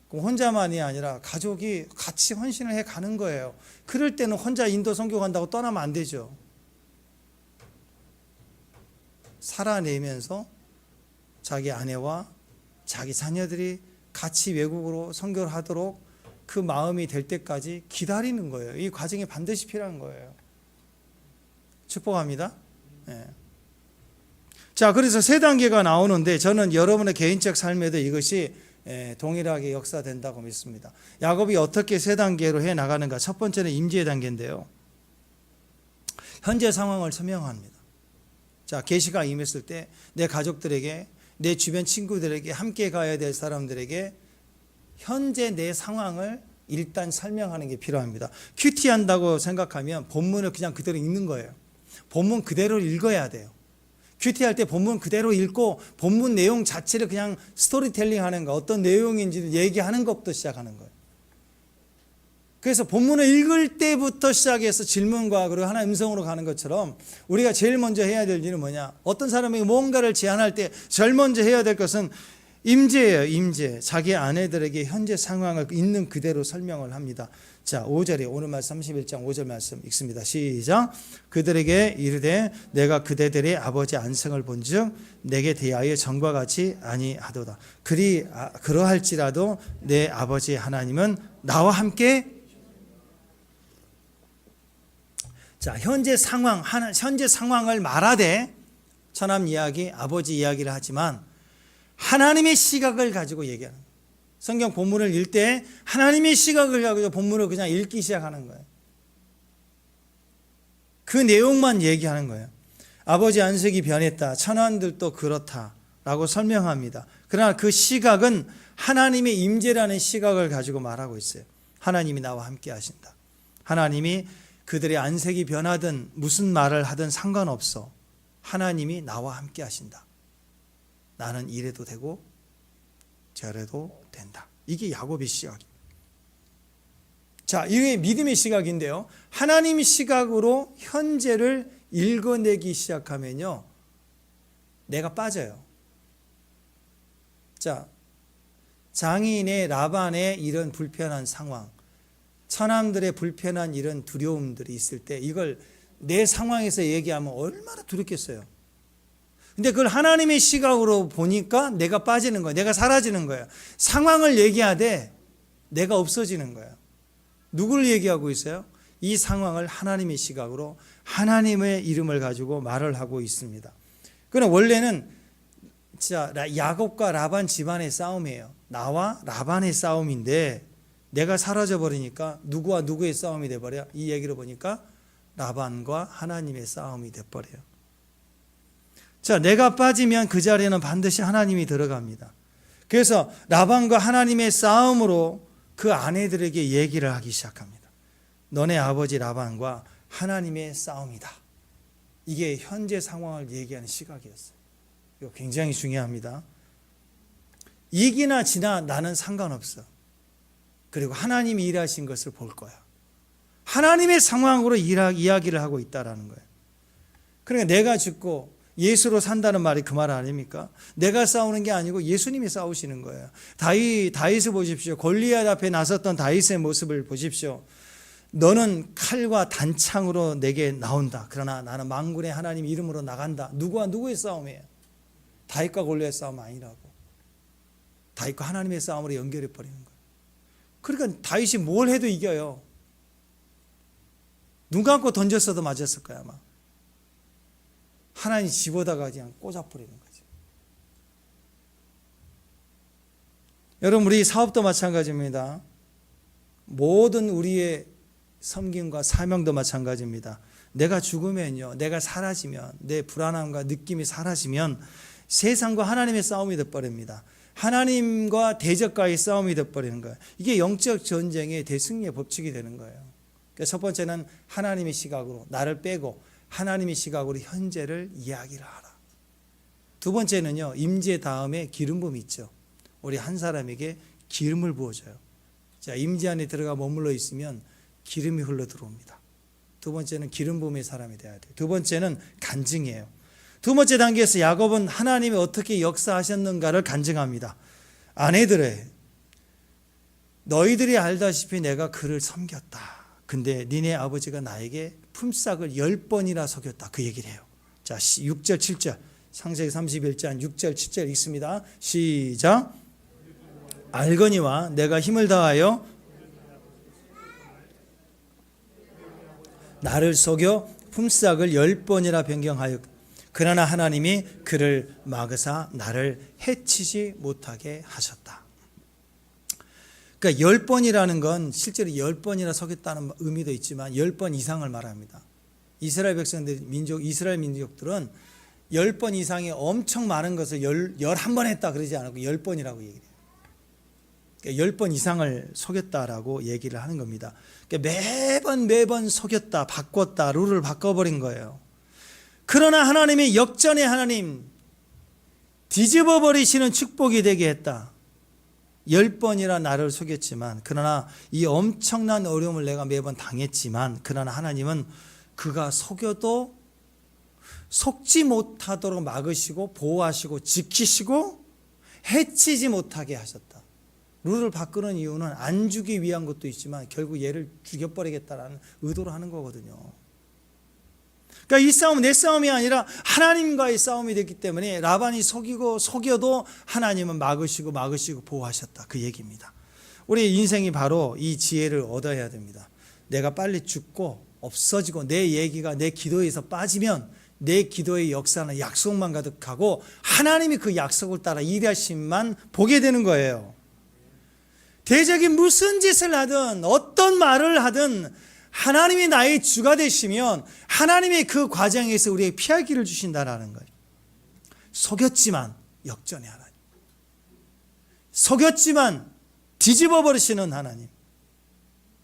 S1: 그럼 혼자만이 아니라 가족이 같이 헌신을 해 가는 거예요. 그럴 때는 혼자 인도 선교 간다고 떠나면 안 되죠. 살아내면서 자기 아내와 자기 자녀들이 같이 외국으로 선교를 하도록 그 마음이 될 때까지 기다리는 거예요. 이 과정이 반드시 필요한 거예요. 축복합니다. 네. 자, 그래서 세 단계가 나오는데 저는 여러분의 개인적 삶에도 이것이 동일하게 역사된다고 믿습니다. 야곱이 어떻게 세 단계로 해 나가는가? 첫 번째는 임재의 단계인데요. 현재 상황을 설명합니다. 자, 계시가 임했을 때 내 가족들에게, 내 주변 친구들에게, 함께 가야 될 사람들에게 현재 내 상황을 일단 설명하는 게 필요합니다. 큐티한다고 생각하면 본문을 그냥 그대로 읽는 거예요. 본문 그대로 읽어야 돼요. 큐티할 때 본문 그대로 읽고 본문 내용 자체를 그냥 스토리텔링 하는 거, 어떤 내용인지를 얘기하는 것부터 시작하는 거예요. 그래서 본문을 읽을 때부터 시작해서 질문과 그리고 하나의 음성으로 가는 것처럼 우리가 제일 먼저 해야 될 일은 뭐냐? 어떤 사람이 뭔가를 제안할 때 제일 먼저 해야 될 것은 임재예요. 임재. 자기 아내들에게 현재 상황을 있는 그대로 설명을 합니다. 자, 5절에 오늘 말씀 31장 5절 말씀 읽습니다. 시작. 그들에게 이르되 내가 그대들의 아버지 안성을 본즉 내게 대하여 전과 같이 아니하도다. 그러할지라도 내 아버지 하나님은 나와 함께. 자, 현재 상황을 말하되 처남 이야기, 아버지 이야기를 하지만 하나님의 시각을 가지고 얘기하는 거예요. 성경 본문을 읽을 때 하나님의 시각을 가지고 본문을 그냥 읽기 시작하는 거예요. 그 내용만 얘기하는 거예요. 아버지 안색이 변했다. 천한들도 그렇다. 라고 설명합니다. 그러나 그 시각은 하나님의 임재라는 시각을 가지고 말하고 있어요. 하나님이 나와 함께 하신다. 하나님이 그들의 안색이 변하든 무슨 말을 하든 상관없어. 하나님이 나와 함께 하신다. 나는 이래도 되고 저래도 된다. 이게 야곱의 시각이에요. 자, 이게 믿음의 시각인데요. 하나님의 시각으로 현재를 읽어내기 시작하면요, 내가 빠져요. 자, 장인의 라반의 이런 불편한 상황, 처남들의 불편한 이런 두려움들이 있을 때 이걸 내 상황에서 얘기하면 얼마나 두렵겠어요. 근데 그걸 하나님의 시각으로 보니까 내가 빠지는 거예요. 내가 사라지는 거예요. 상황을 얘기하되 내가 없어지는 거예요. 누구를 얘기하고 있어요? 이 상황을 하나님의 시각으로 하나님의 이름을 가지고 말을 하고 있습니다. 그러나 원래는 진짜 야곱과 라반 집안의 싸움이에요. 나와 라반의 싸움인데 내가 사라져 버리니까 누구와 누구의 싸움이 돼버려. 이 얘기를 보니까 라반과 하나님의 싸움이 돼버려요. 자, 내가 빠지면 그 자리에는 반드시 하나님이 들어갑니다. 그래서 라반과 하나님의 싸움으로 그 아내들에게 얘기를 하기 시작합니다. 너네 아버지 라반과 하나님의 싸움이다. 이게 현재 상황을 얘기하는 시각이었어요. 이거 굉장히 중요합니다. 이기나 지나 나는 상관없어. 그리고 하나님이 일하신 것을 볼 거야. 하나님의 상황으로 이야기를 하고 있다라는 거예요. 그러니까 내가 죽고 예수로 산다는 말이 그 말 아닙니까? 내가 싸우는 게 아니고 예수님이 싸우시는 거예요. 다윗을 보십시오. 골리앗 앞에 나섰던 다윗의 모습을 보십시오. 너는 칼과 단창으로 내게 나온다. 그러나 나는 만군의 하나님 이름으로 나간다. 누구와 누구의 싸움이에요? 다윗과 골리앗 싸움 아니라고. 다윗과 하나님의 싸움으로 연결해 버리는 거예요. 그러니까 다윗이 뭘 해도 이겨요. 눈 감고 던졌어도 맞았을 거야 아마. 하나님 집어다가 그냥 꽂아버리는 거죠. 여러분, 우리 사업도 마찬가지입니다. 모든 우리의 섬김과 사명도 마찬가지입니다. 내가 죽으면요, 내가 사라지면, 내 불안함과 느낌이 사라지면 세상과 하나님의 싸움이 돼버립니다. 하나님과 대적과의 싸움이 돼버리는 거예요. 이게 영적 전쟁의 대승리의 법칙이 되는 거예요. 그러니까 첫 번째는 하나님의 시각으로 나를 빼고 하나님의 시각으로 현재를 이야기를 하라. 두 번째는요, 임재 다음에 기름 부음이 있죠. 우리 한 사람에게 기름을 부어줘요. 자, 임재 안에 들어가 머물러 있으면 기름이 흘러 들어옵니다. 두 번째는 기름 부음의 사람이 돼야 돼요. 두 번째는 간증이에요. 두 번째 단계에서 야곱은 하나님이 어떻게 역사하셨는가를 간증합니다. 아내들의 너희들이 알다시피 내가 그를 섬겼다. 근데 니네 아버지가 나에게 품삯을 10번이나 속였다. 그 얘기를 해요. 자, 6절 7절 창세기 31장 6절 7절 읽습니다. 시작. 알거니와 내가 힘을 다하여 나를 속여 품삯을 10번이나 변경하여 그러나 하나님이 그를 막으사 나를 해치지 못하게 하셨다. 그러니까 10번이라는 건 실제로 10번이나 속였다는 의미도 있지만 10번 이상을 말합니다. 이스라엘 백성들, 이스라엘 민족들은 10번 이상의 엄청 많은 것을 11번 했다 그러지 않고 10번이라고 얘기해요. 그러니까 10번 이상을 속였다라고 얘기를 하는 겁니다. 그러니까 매번 속였다, 바꿨다, 룰을 바꿔버린 거예요. 그러나 하나님이 역전의 하나님, 뒤집어 버리시는 축복이 되게 했다. 10번이나 나를 속였지만, 그러나 이 엄청난 어려움을 내가 매번 당했지만, 그러나 하나님은 그가 속여도 속지 못하도록 막으시고 보호하시고 지키시고 해치지 못하게 하셨다. 룰을 바꾸는 이유는 안 주기 위한 것도 있지만 결국 얘를 죽여버리겠다라는 의도로 하는 거거든요. 그러니까 이 싸움은 내 싸움이 아니라 하나님과의 싸움이 됐기 때문에 라반이 속여도 하나님은 막으시고 보호하셨다. 그 얘기입니다. 우리 인생이 바로 이 지혜를 얻어야 됩니다. 내가 빨리 죽고 없어지고 내 얘기가 내 기도에서 빠지면 내 기도의 역사는 약속만 가득하고 하나님이 그 약속을 따라 일하심만 보게 되는 거예요. 대적이 무슨 짓을 하든 어떤 말을 하든 하나님이 나의 주가 되시면 하나님이 그 과정에서 우리에게 피할 길을 주신다라는 거예요. 속였지만 역전의 하나님, 속였지만 뒤집어 버리시는 하나님.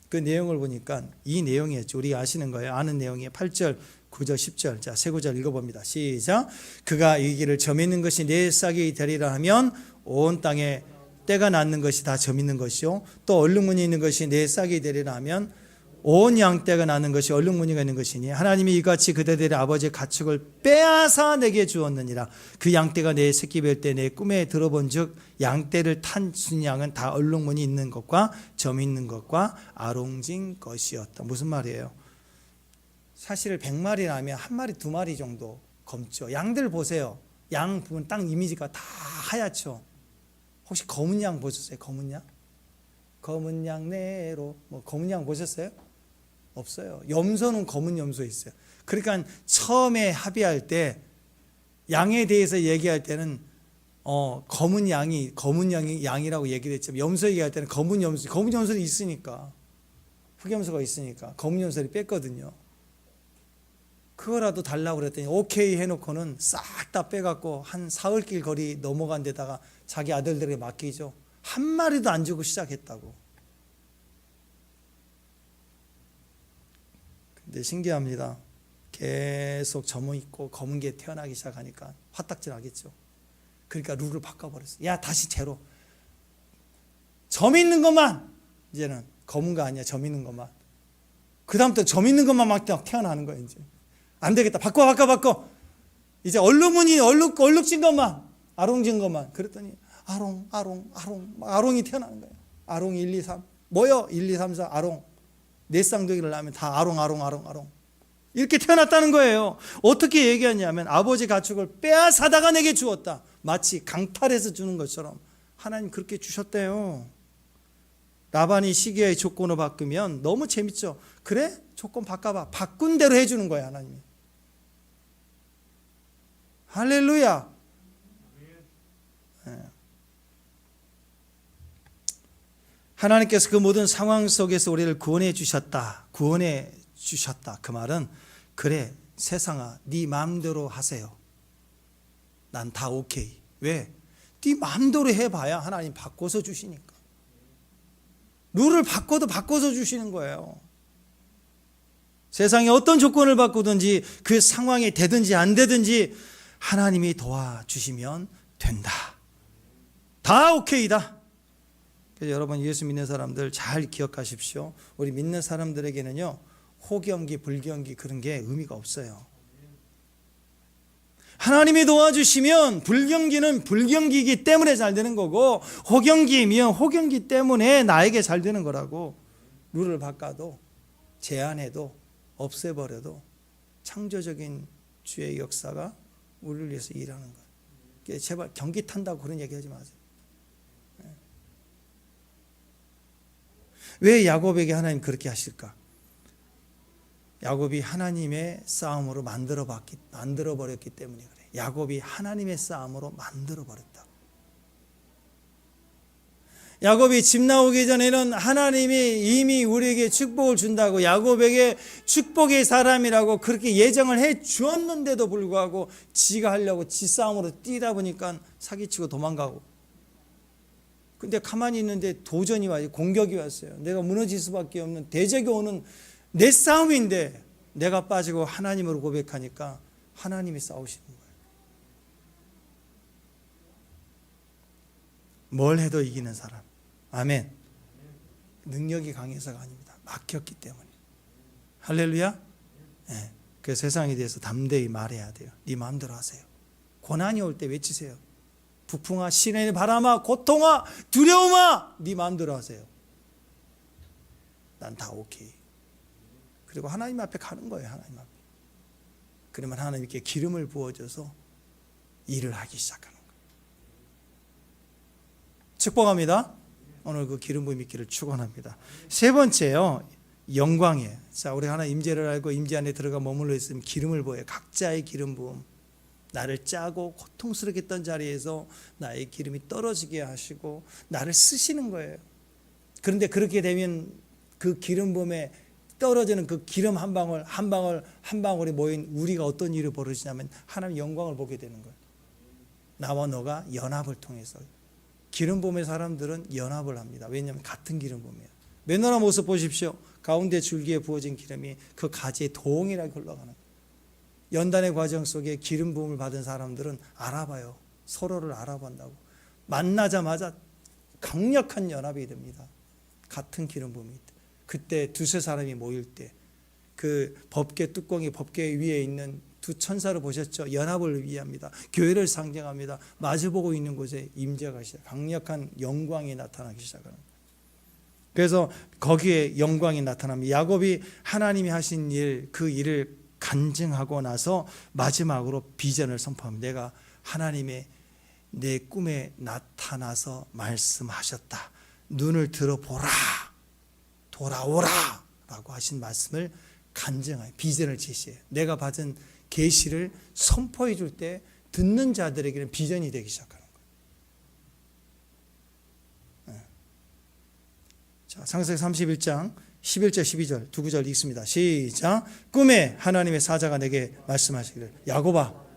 S1: 그 내용을 보니까 이 내용이었죠. 우리가 아시는 거예요. 아는 내용이에요. 8절 9절 10절 자, 세 구절 읽어봅니다. 시작. 그가 이 길을 점 있는 것이 내 싹이 되리라 하면 온 땅에 때가 낳는 것이 다 점 있는 것이요 또 얼룩무늬 있는 것이 내 싹이 되리라 하면 온 양떼가 낳는 것이 얼룩무늬가 있는 것이니 하나님이 이같이 그대들의 아버지의 가축을 빼앗아 내게 주었느니라. 그 양떼가 내 새끼 뵐 때 내 꿈에 들어본 즉 양떼를 탄 순양은 다 얼룩무늬 있는 것과 점 있는 것과 아롱진 것이었다. 무슨 말이에요? 사실 100마리라면 한 마리 2마리 정도 검죠. 양들 보세요. 양 보면 딱 이미지가 다 하얗죠. 혹시 검은 양 보셨어요? 검은 양? 검은 양 내로 뭐 검은 양 보셨어요? 없어요. 염소는 검은 염소 있어요. 그러니까 처음에 합의할 때 양에 대해서 얘기할 때는 검은 양이라고 얘기를 했지만 염소 얘기할 때는 검은 염소는 있으니까 흑염소가 있으니까 검은 염소를 뺐거든요. 그거라도 달라고 그랬더니 오케이 해놓고는 싹 다 빼갖고 한 사흘길 거리 넘어간 데다가 자기 아들들에게 맡기죠. 한 마리도 안 주고 시작했다고. 근데 신기합니다. 계속 점이 있고 검은 게 태어나기 시작하니까 화딱지 나겠죠. 그러니까 룰을 바꿔버렸어요. 야, 다시 제로. 점 있는 것만. 이제는 검은 거 아니야. 점 있는 것만. 그 다음부터 점 있는 것만 막 태어나는 거예요. 이제 안 되겠다. 바꿔. 이제 얼룩진 것만, 아롱진 것만. 그랬더니 아롱이 태어나는 거예요. 아롱 1, 2, 3. 뭐요? 1, 2, 3, 4 아롱. 네 쌍둥이를 낳으면 다 아롱. 이렇게 태어났다는 거예요. 어떻게 얘기하냐면 아버지 가축을 빼앗아다가 내게 주었다. 마치 강탈해서 주는 것처럼 하나님 그렇게 주셨대요. 라반이 시기의 조건을 바꾸면 너무 재밌죠. 그래? 조건 바꿔봐. 바꾼 대로 해주는 거예요. 하나님이. 할렐루야. 하나님께서 그 모든 상황 속에서 우리를 구원해 주셨다. 그 말은 그래 세상아 네 마음대로 하세요. 난 다 오케이. 왜? 네 마음대로 해봐야 하나님 바꿔서 주시니까. 룰을 바꿔서 주시는 거예요. 세상에 어떤 조건을 바꾸든지 그 상황이 되든지 안 되든지 하나님이 도와주시면 된다. 다 오케이다. 그래서 여러분 예수 믿는 사람들 잘 기억하십시오. 우리 믿는 사람들에게는요, 호경기, 불경기 그런 게 의미가 없어요. 하나님이 도와주시면 불경기는 불경기이기 때문에 잘 되는 거고, 호경기이면 호경기 때문에 나에게 잘 되는 거라고. 룰을 바꿔도 제한해도 없애버려도 창조적인 주의 역사가 우리를 위해서 일하는 거예요. 제발 경기 탄다고 그런 얘기하지 마세요. 왜 야곱에게 하나님 그렇게 하실까? 야곱이 하나님의 싸움으로 만들어버렸기 때문에 그래. 야곱이 하나님의 싸움으로 만들어버렸다. 야곱이 집 나오기 전에는 하나님이 이미 우리에게 축복을 준다고, 야곱에게 축복의 사람이라고 그렇게 예정을 해 주었는데도 불구하고 지가 하려고 지 싸움으로 뛰다 보니까 사기치고 도망가고. 근데 가만히 있는데 도전이 와요. 공격이 왔어요. 내가 무너질 수밖에 없는 대적이 오는 내 싸움인데 내가 빠지고 하나님으로 고백하니까 하나님이 싸우시는 거예요. 뭘 해도 이기는 사람. 아멘. 능력이 강해서가 아닙니다. 막혔기 때문에. 할렐루야. 네. 그 세상에 대해서 담대히 말해야 돼요. 네 마음대로 하세요. 고난이 올 때 외치세요. 북풍아, 시내의 바람아, 고통아, 두려움아, 네 마음대로 하세요. 난 다 오케이. 그리고 하나님 앞에 가는 거예요. 하나님 앞에. 그러면 하나님께 기름을 부어줘서 일을 하기 시작하는 거예요. 축복합니다. 오늘 그 기름 부음 있기를 축원합니다. 세 번째요, 영광이에요. 자, 우리 하나 임재를 알고 임재 안에 들어가 머물러 있으면 기름을 부어요. 각자의 기름 부음. 나를 짜고 고통스럽게 했던 자리에서 나의 기름이 떨어지게 하시고 나를 쓰시는 거예요. 그런데 그렇게 되면 그 기름 부음에 떨어지는 그 기름 한 방울 한 방울 한 방울이 모인 우리가 어떤 일을 벌어지냐면 하나님 영광을 보게 되는 거예요. 나와 너가 연합을 통해서. 기름 부음의 사람들은 연합을 합니다. 왜냐하면 같은 기름 부음이에요. 맨날 모습 보십시오. 가운데 줄기에 부어진 기름이 그 가지에 동일하게 흘러가는 거예요. 연단의 과정 속에 기름 부음을 받은 사람들은 알아봐요. 서로를 알아본다고. 만나자마자 강력한 연합이 됩니다. 같은 기름 부음이 있다. 그때 두세 사람이 모일 때 그 법궤 뚜껑이 법궤 위에 있는 두 천사를 보셨죠? 연합을 위합니다. 교회를 상징합니다. 마주보고 있는 곳에 임재가 시작, 강력한 영광이 나타나기 시작하는 거예요. 그래서 거기에 영광이 나타납니다. 야곱이 하나님이 하신 일, 그 일을 간증하고 나서 마지막으로 비전을 선포합니다. 내가 하나님의 내 꿈에 나타나서 말씀하셨다. 눈을 들어보라. 돌아오라. 라고 하신 말씀을 간증해요. 비전을 제시해요. 내가 받은 계시를 선포해 줄 때 듣는 자들에게는 비전이 되기 시작하는 거예요. 자, 창세기 31장 11절 12절 두 구절 읽습니다. 시작. 꿈에 하나님의 사자가 내게 말씀하시기를 야곱아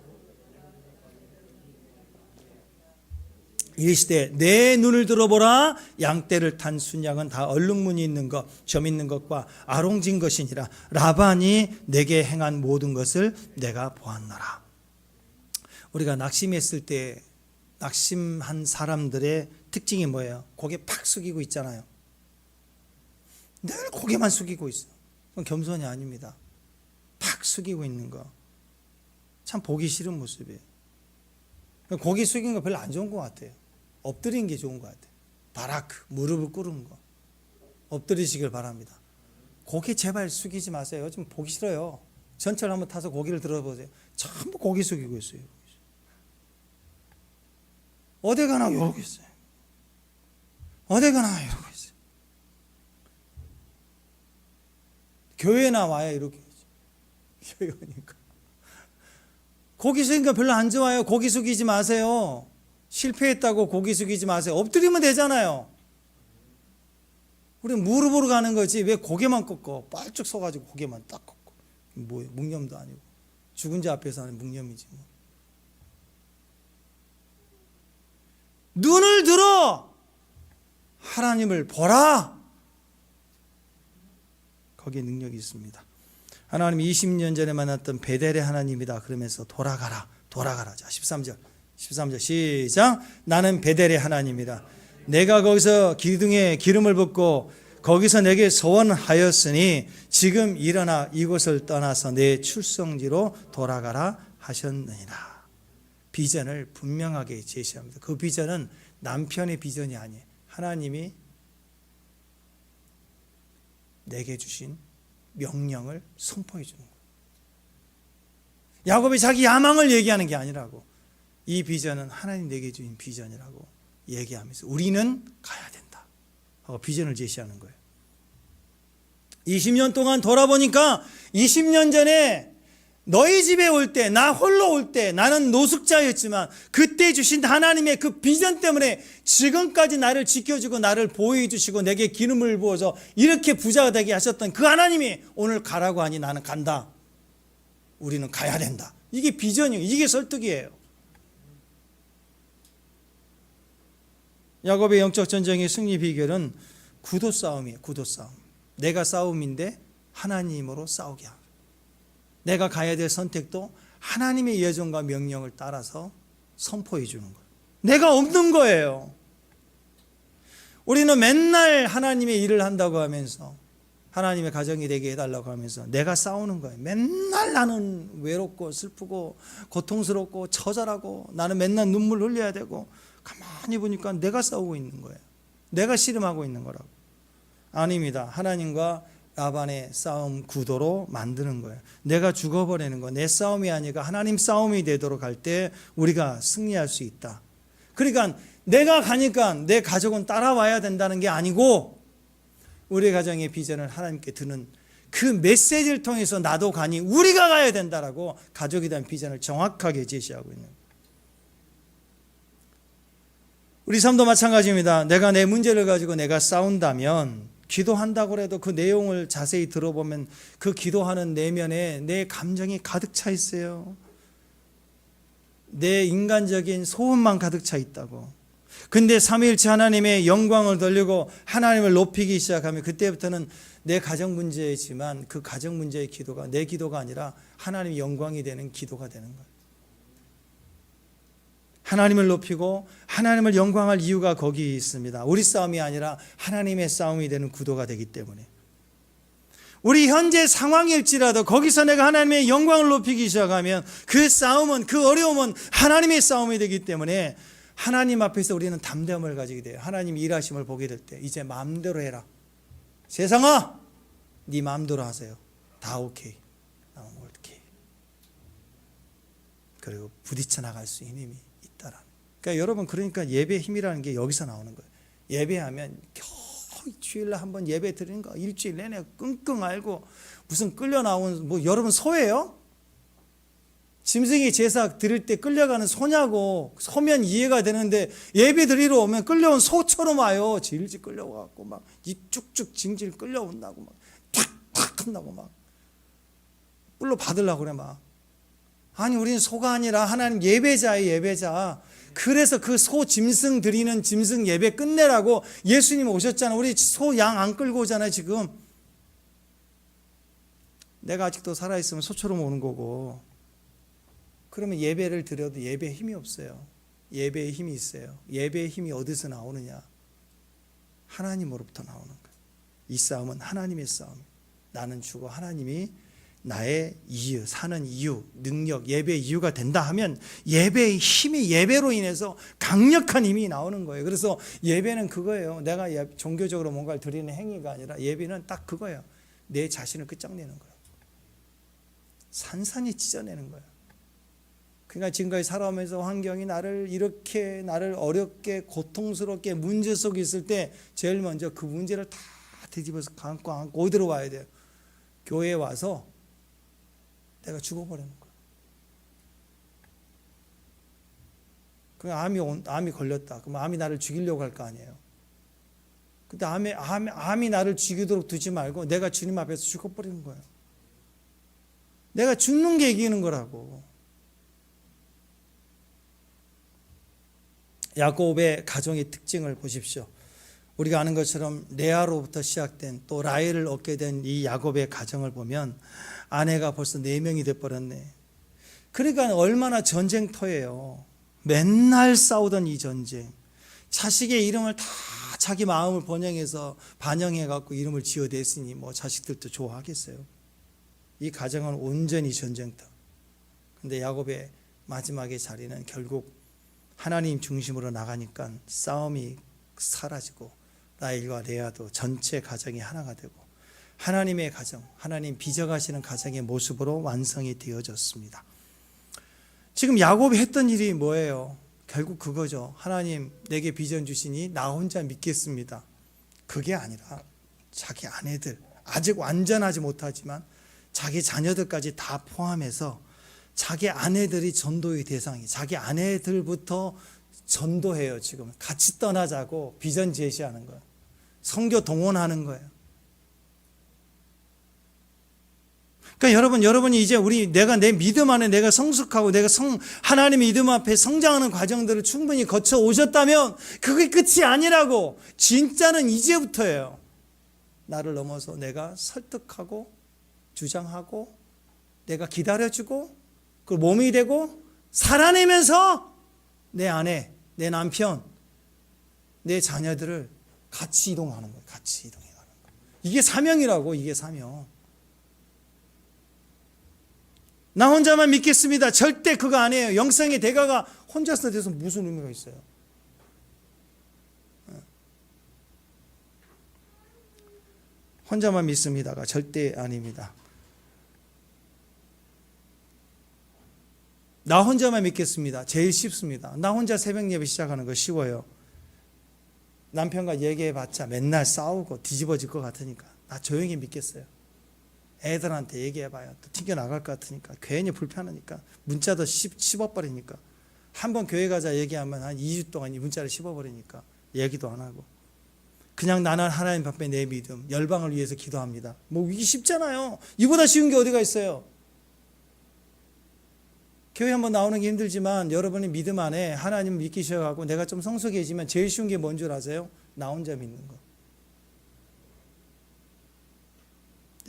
S1: 이르시되 내 눈을 들어보라. 양떼를 탄 순양은 다 얼룩무늬 있는 것, 점 있는 것과 아롱진 것이니라. 라반이 내게 행한 모든 것을 내가 보았노라. 우리가 낙심했을 때 낙심한 사람들의 특징이 뭐예요? 고개 팍 숙이고 있잖아요. 늘 고개만 숙이고 있어. 그건 겸손이 아닙니다. 팍 숙이고 있는 거 참 보기 싫은 모습이에요. 고개 숙이는 거 별로 안 좋은 것 같아요. 엎드리는 게 좋은 것 같아요. 바라크, 무릎을 꿇은 거 엎드리시길 바랍니다. 고개 제발 숙이지 마세요. 좀 보기 싫어요. 전철 한번 타서 고개를 들어보세요. 전부 고개 숙이고 있어요. 어디 가나 이러고 있어요. 어디 가나 이러고 있어요. 교회나 와야 이렇게 교회 오니까 고개 숙이니까 별로 안 좋아요. 고개 숙이지 마세요. 실패했다고 고개 숙이지 마세요. 엎드리면 되잖아요. 우리 무릎으로 가는 거지 왜 고개만 꺾어. 빨쭉 서가지고 고개만 딱 꺾고. 뭐예요? 묵념도 아니고 죽은 자 앞에서 하는 묵념이지 뭐. 눈을 들어 하나님을 보라. 거기에 능력이 있습니다. 하나님 20년 전에 만났던 베델의 하나님이다 그러면서 돌아가라. 자 13절 13절 시작. 나는 베델의 하나님이라. 내가 거기서 기둥에 기름을 붓고 거기서 내게 소원하였으니 지금 일어나 이곳을 떠나서 내 출성지로 돌아가라 하셨느니라. 비전을 분명하게 제시합니다. 그 비전은 남편의 비전이 아니에요. 하나님이 내게 주신 명령을 선포해 주는 거예요. 야곱이 자기 야망을 얘기하는 게 아니라고. 이 비전은 하나님 내게 주신 비전이라고 얘기하면서 우리는 가야 된다 하고 비전을 제시하는 거예요. 20년 동안 돌아보니까 20년 전에 너희 집에 올 때, 나 홀로 올 때 나는 노숙자였지만 그때 주신 하나님의 그 비전 때문에 지금까지 나를 지켜주고 나를 보호해 주시고 내게 기름을 부어서 이렇게 부자가 되게 하셨던 그 하나님이 오늘 가라고 하니 나는 간다. 우리는 가야 된다. 이게 비전이에요. 이게 설득이에요. 야곱의 영적 전쟁의 승리 비결은 구도 싸움이에요. 구도 싸움. 내가 싸움인데 하나님으로 싸우게 합니다. 내가 가야 될 선택도 하나님의 예정과 명령을 따라서 선포해 주는 거예요. 내가 없는 거예요. 우리는 맨날 하나님의 일을 한다고 하면서 하나님의 가정이 되게 해달라고 하면서 내가 싸우는 거예요. 맨날 나는 외롭고 슬프고 고통스럽고 처절하고 나는 맨날 눈물 흘려야 되고 가만히 보니까 내가 싸우고 있는 거예요. 내가 씨름하고 있는 거라고. 아닙니다. 하나님과 라반의 싸움 구도로 만드는 거예요. 내가 죽어버리는 거, 내 싸움이 아니라 하나님 싸움이 되도록 할 때 우리가 승리할 수 있다. 그러니까 내가 가니까 내 가족은 따라와야 된다는 게 아니고 우리 가정의 비전을 하나님께 드는 그 메시지를 통해서 나도 가니 우리가 가야 된다라고 가족에 대한 비전을 정확하게 제시하고 있는 거예요. 우리 삶도 마찬가지입니다. 내가 내 문제를 가지고 내가 싸운다면 기도한다고 해도 그 내용을 자세히 들어보면 그 기도하는 내면에 내 감정이 가득 차 있어요. 내 인간적인 소원만 가득 차 있다고. 근데 삼위일체 하나님의 영광을 돌리고 하나님을 높이기 시작하면 그때부터는 내 가정 문제이지만 그 가정 문제의 기도가 내 기도가 아니라 하나님의 영광이 되는 기도가 되는 거예요. 하나님을 높이고 하나님을 영광할 이유가 거기 있습니다. 우리 싸움이 아니라 하나님의 싸움이 되는 구도가 되기 때문에 우리 현재 상황일지라도 거기서 내가 하나님의 영광을 높이기 시작하면 그 싸움은 그 어려움은 하나님의 싸움이 되기 때문에 하나님 앞에서 우리는 담대함을 가지게 돼요. 하나님 일하심을 보게 될 때 이제 마음대로 해라. 세상아 네 마음대로 하세요. 다 오케이. 나는 오케이. 그리고 부딪혀 나갈 수 있는 힘이 그러니까 여러분 그러니까 예배의 힘이라는 게 여기서 나오는 거예요. 예배하면 겨우 주일날 한번 예배 드리는 거 일주일 내내 끙끙 앓고 무슨 끌려 나온 뭐 여러분 소예요? 짐승이 제사 드릴 때 끌려가는 소냐고 소면 이해가 되는데 예배 드리러 오면 끌려온 소처럼 와요. 질질 끌려와갖고 막 입 쭉쭉 징질 끌려온다고 막 탁탁 한다고 막 뿔로 받으려고 그래 막. 아니 우리는 소가 아니라 하나님 예배자예요. 예배자. 그래서 그 소 짐승 드리는 짐승 예배 끝내라고 예수님 오셨잖아요. 우리 소 양 안 끌고 오잖아요 지금. 내가 아직도 살아있으면 소처럼 오는 거고 그러면 예배를 드려도 예배에 힘이 없어요. 예배에 힘이 있어요. 예배의 힘이 어디서 나오느냐? 하나님으로부터 나오는 거예요. 이 싸움은 하나님의 싸움. 나는 주고 하나님이 나의 이유, 사는 이유, 능력, 예배의 이유가 된다 하면 예배의 힘이 예배로 인해서 강력한 힘이 나오는 거예요. 그래서 예배는 그거예요. 내가 종교적으로 뭔가를 드리는 행위가 아니라 예배는 딱 그거예요. 내 자신을 끝장내는 거예요. 산산이 찢어내는 거예요. 그러니까 지금까지 살아오면서 환경이 나를 이렇게 나를 어렵게 고통스럽게 문제 속에 있을 때 제일 먼저 그 문제를 다 뒤집어서 안고 어디로 와야 돼요? 교회에 와서 내가 죽어버리는 거야. 그 암이 걸렸다. 그럼 암이 나를 죽이려고 할 거 아니에요. 근데 암이 나를 죽이도록 두지 말고 내가 주님 앞에서 죽어버리는 거예요. 내가 죽는 게 이기는 거라고. 야곱의 가정의 특징을 보십시오. 우리가 아는 것처럼 레아로부터 시작된 또 라헬을 얻게 된 이 야곱의 가정을 보면 아내가 벌써 4명이 돼버렸네. 그러니까 얼마나 전쟁터예요. 맨날 싸우던 이 전쟁, 자식의 이름을 다 자기 마음을 반영해 갖고 이름을 지어댔으니 뭐 자식들도 좋아하겠어요. 이 가정은 온전히 전쟁터. 근데 야곱의 마지막의 자리는 결국 하나님 중심으로 나가니까 싸움이 사라지고 라헬과 레아도 전체 가정이 하나가 되고 하나님의 가정, 하나님 빚어가시는 가정의 모습으로 완성이 되어졌습니다. 지금 야곱이 했던 일이 뭐예요? 결국 그거죠. 하나님 내게 비전 주시니 나 혼자 믿겠습니다. 그게 아니라 자기 아내들, 아직 완전하지 못하지만 자기 자녀들까지 다 포함해서 자기 아내들이 전도의 대상이, 자기 아내들부터 전도해요. 지금 같이 떠나자고 비전 제시하는 거예요. 선교 동원하는 거예요. 그러니까 여러분이 이제 내가 내 믿음 안에 내가 성숙하고 내가 하나님의 믿음 앞에 성장하는 과정들을 충분히 거쳐 오셨다면 그게 끝이 아니라고. 진짜는 이제부터예요. 나를 넘어서 내가 설득하고 주장하고 내가 기다려주고 그 몸이 되고 살아내면서 내 아내, 내 남편, 내 자녀들을 같이 이동하는 거예요. 같이 이동해가는 거예요. 이게 사명이라고. 이게 사명. 나 혼자만 믿겠습니다. 절대 그거 아니에요. 영성의 대가가 혼자서 돼서 무슨 의미가 있어요? 혼자만 믿습니다가 절대 아닙니다. 나 혼자만 믿겠습니다. 제일 쉽습니다. 나 혼자 새벽 예배 시작하는 거 쉬워요. 남편과 얘기해봤자 맨날 싸우고 뒤집어질 것 같으니까 나 조용히 믿겠어요. 애들한테 얘기해봐야 또 튕겨나갈 것 같으니까 괜히 불편하니까 문자도 씹어버리니까 한번 교회 가자 얘기하면 한 2주 동안 이 문자를 씹어버리니까 얘기도 안 하고 그냥 나는 하나님 앞에 내 믿음 열방을 위해서 기도합니다. 뭐 이게 쉽잖아요. 이보다 쉬운 게 어디가 있어요. 교회 한번 나오는 게 힘들지만 여러분의 믿음 안에 하나님 믿기셔가지고 내가 좀 성숙해지면 제일 쉬운 게 뭔 줄 아세요? 나 혼자 믿는 거.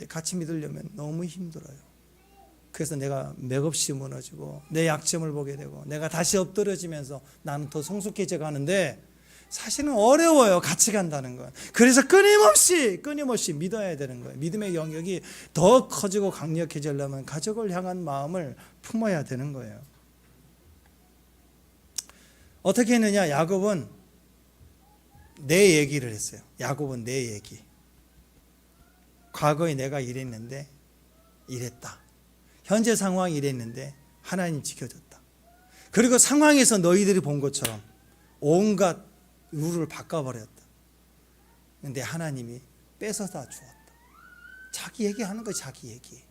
S1: 같이 믿으려면 너무 힘들어요. 그래서 내가 맥없이 무너지고 내 약점을 보게 되고 내가 다시 엎드려지면서 나는 더 성숙해져 가는데 사실은 어려워요. 같이 간다는 건. 그래서 끊임없이 믿어야 되는 거예요. 믿음의 영역이 더 커지고 강력해지려면 가족을 향한 마음을 품어야 되는 거예요. 어떻게 했느냐? 야곱은 내 얘기를 했어요. 야곱은 내 얘기. 과거에 내가 이랬는데 이랬다. 현재 상황이 이랬는데 하나님 지켜줬다. 그리고 상황에서 너희들이 본 것처럼 온갖 룰을 바꿔버렸다. 근데 하나님이 뺏어다 주었다. 자기 얘기하는 거 자기 얘기.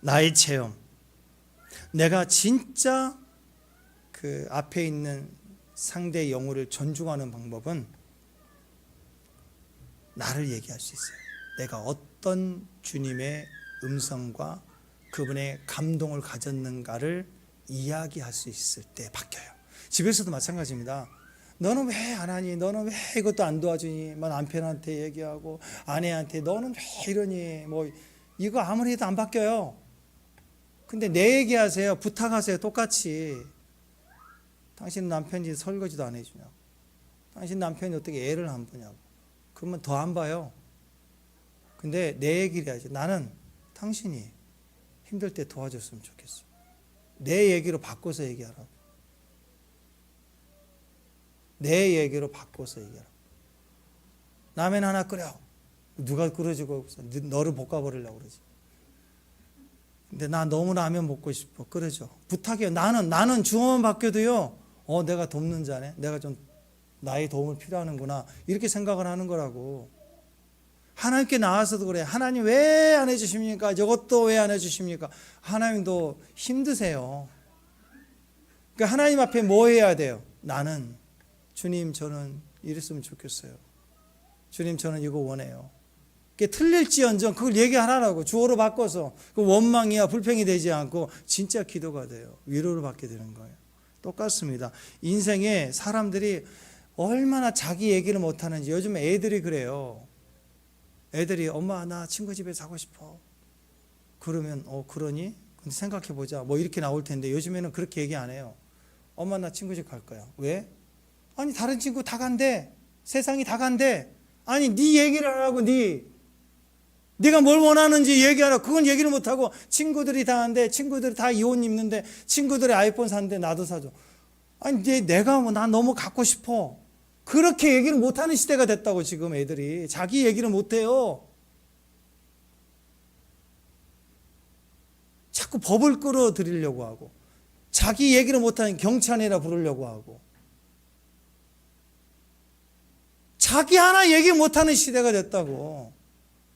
S1: 나의 체험. 내가 진짜 그 앞에 있는 상대의 영혼을 존중하는 방법은 나를 얘기할 수 있어요. 내가 어떤 주님의 음성과 그분의 감동을 가졌는가를 이야기할 수 있을 때 바뀌어요. 집에서도 마찬가지입니다. 너는 왜 안 하니? 너는 왜 이것도 안 도와주니? 뭐 남편한테 얘기하고 아내한테 너는 왜 이러니? 뭐 이거 아무리 해도 안 바뀌어요. 근데 내 얘기하세요. 부탁하세요. 똑같이. 당신 남편이 설거지도 안 해주냐고. 당신 남편이 어떻게 애를 안 보냐고. 그러면 더 안 봐요. 근데 내 얘기를 해야지. 나는 당신이 힘들 때 도와줬으면 좋겠어. 내 얘기로 바꿔서 얘기하라고. 내 얘기로 바꿔서 얘기하라고. 라면 하나 끓여. 누가 끓여주고 너를 볶아버리려고 그러지. 근데 나 너무 라면 먹고 싶어. 끓여줘. 부탁해요. 나는 주어만 바뀌어도요. 내가 돕는 자네. 내가 좀 나의 도움을 필요하는구나. 이렇게 생각을 하는 거라고. 하나님께 나와서도 그래. 하나님 왜 안 해주십니까? 저것도 왜 안 해주십니까? 하나님도 힘드세요. 그러니까 하나님 앞에 뭐 해야 돼요? 나는 주님 저는 이랬으면 좋겠어요. 주님 저는 이거 원해요. 그게 틀릴지언정 그걸 얘기하라고. 주어로 바꿔서 그 원망이야 불평이 되지 않고 진짜 기도가 돼요. 위로를 받게 되는 거예요. 똑같습니다. 인생에 사람들이 얼마나 자기 얘기를 못하는지. 요즘 애들이 그래요. 애들이 엄마 나 친구 집에 자고 싶어. 그러면 그러니? 근데 생각해보자. 뭐 이렇게 나올 텐데 요즘에는 그렇게 얘기 안 해요. 엄마 나 친구 집 갈 거야. 왜? 아니 다른 친구 다 간대. 세상이 다 간대. 아니 네 얘기를 하라고. 네가 뭘 원하는지 얘기하라. 그건 얘기를 못하고 친구들이 다 한대. 친구들이 다 이 옷 입는데, 친구들이 아이폰 산대. 나도 사줘. 아니 내가 뭐 나 너무 갖고 싶어. 그렇게 얘기를 못하는 시대가 됐다고. 지금 애들이 자기 얘기를 못해요. 자꾸 법을 끌어들이려고 하고, 자기 얘기를 못하는 경찰이라 부르려고 하고, 자기 하나 얘기 못하는 시대가 됐다고.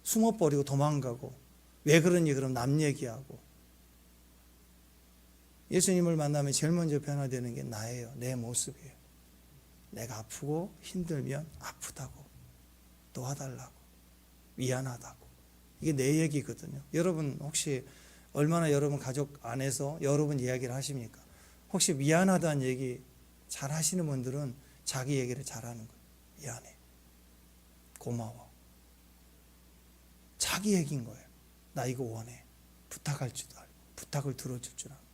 S1: 숨어버리고 도망가고. 왜 그러니? 그럼 남 얘기하고. 예수님을 만나면 제일 먼저 변화되는 게 나예요. 내 모습이에요. 내가 아프고 힘들면 아프다고, 도와달라고, 미안하다고. 이게 내 얘기거든요. 여러분 혹시 얼마나 여러분 가족 안에서 여러분 이야기를 하십니까? 혹시 미안하다는 얘기 잘 하시는 분들은 자기 얘기를 잘하는 거예요. 미안해, 고마워. 자기 얘기인 거예요. 나 이거 원해. 부탁할 줄도 알고, 부탁을 들어줄 줄 알고.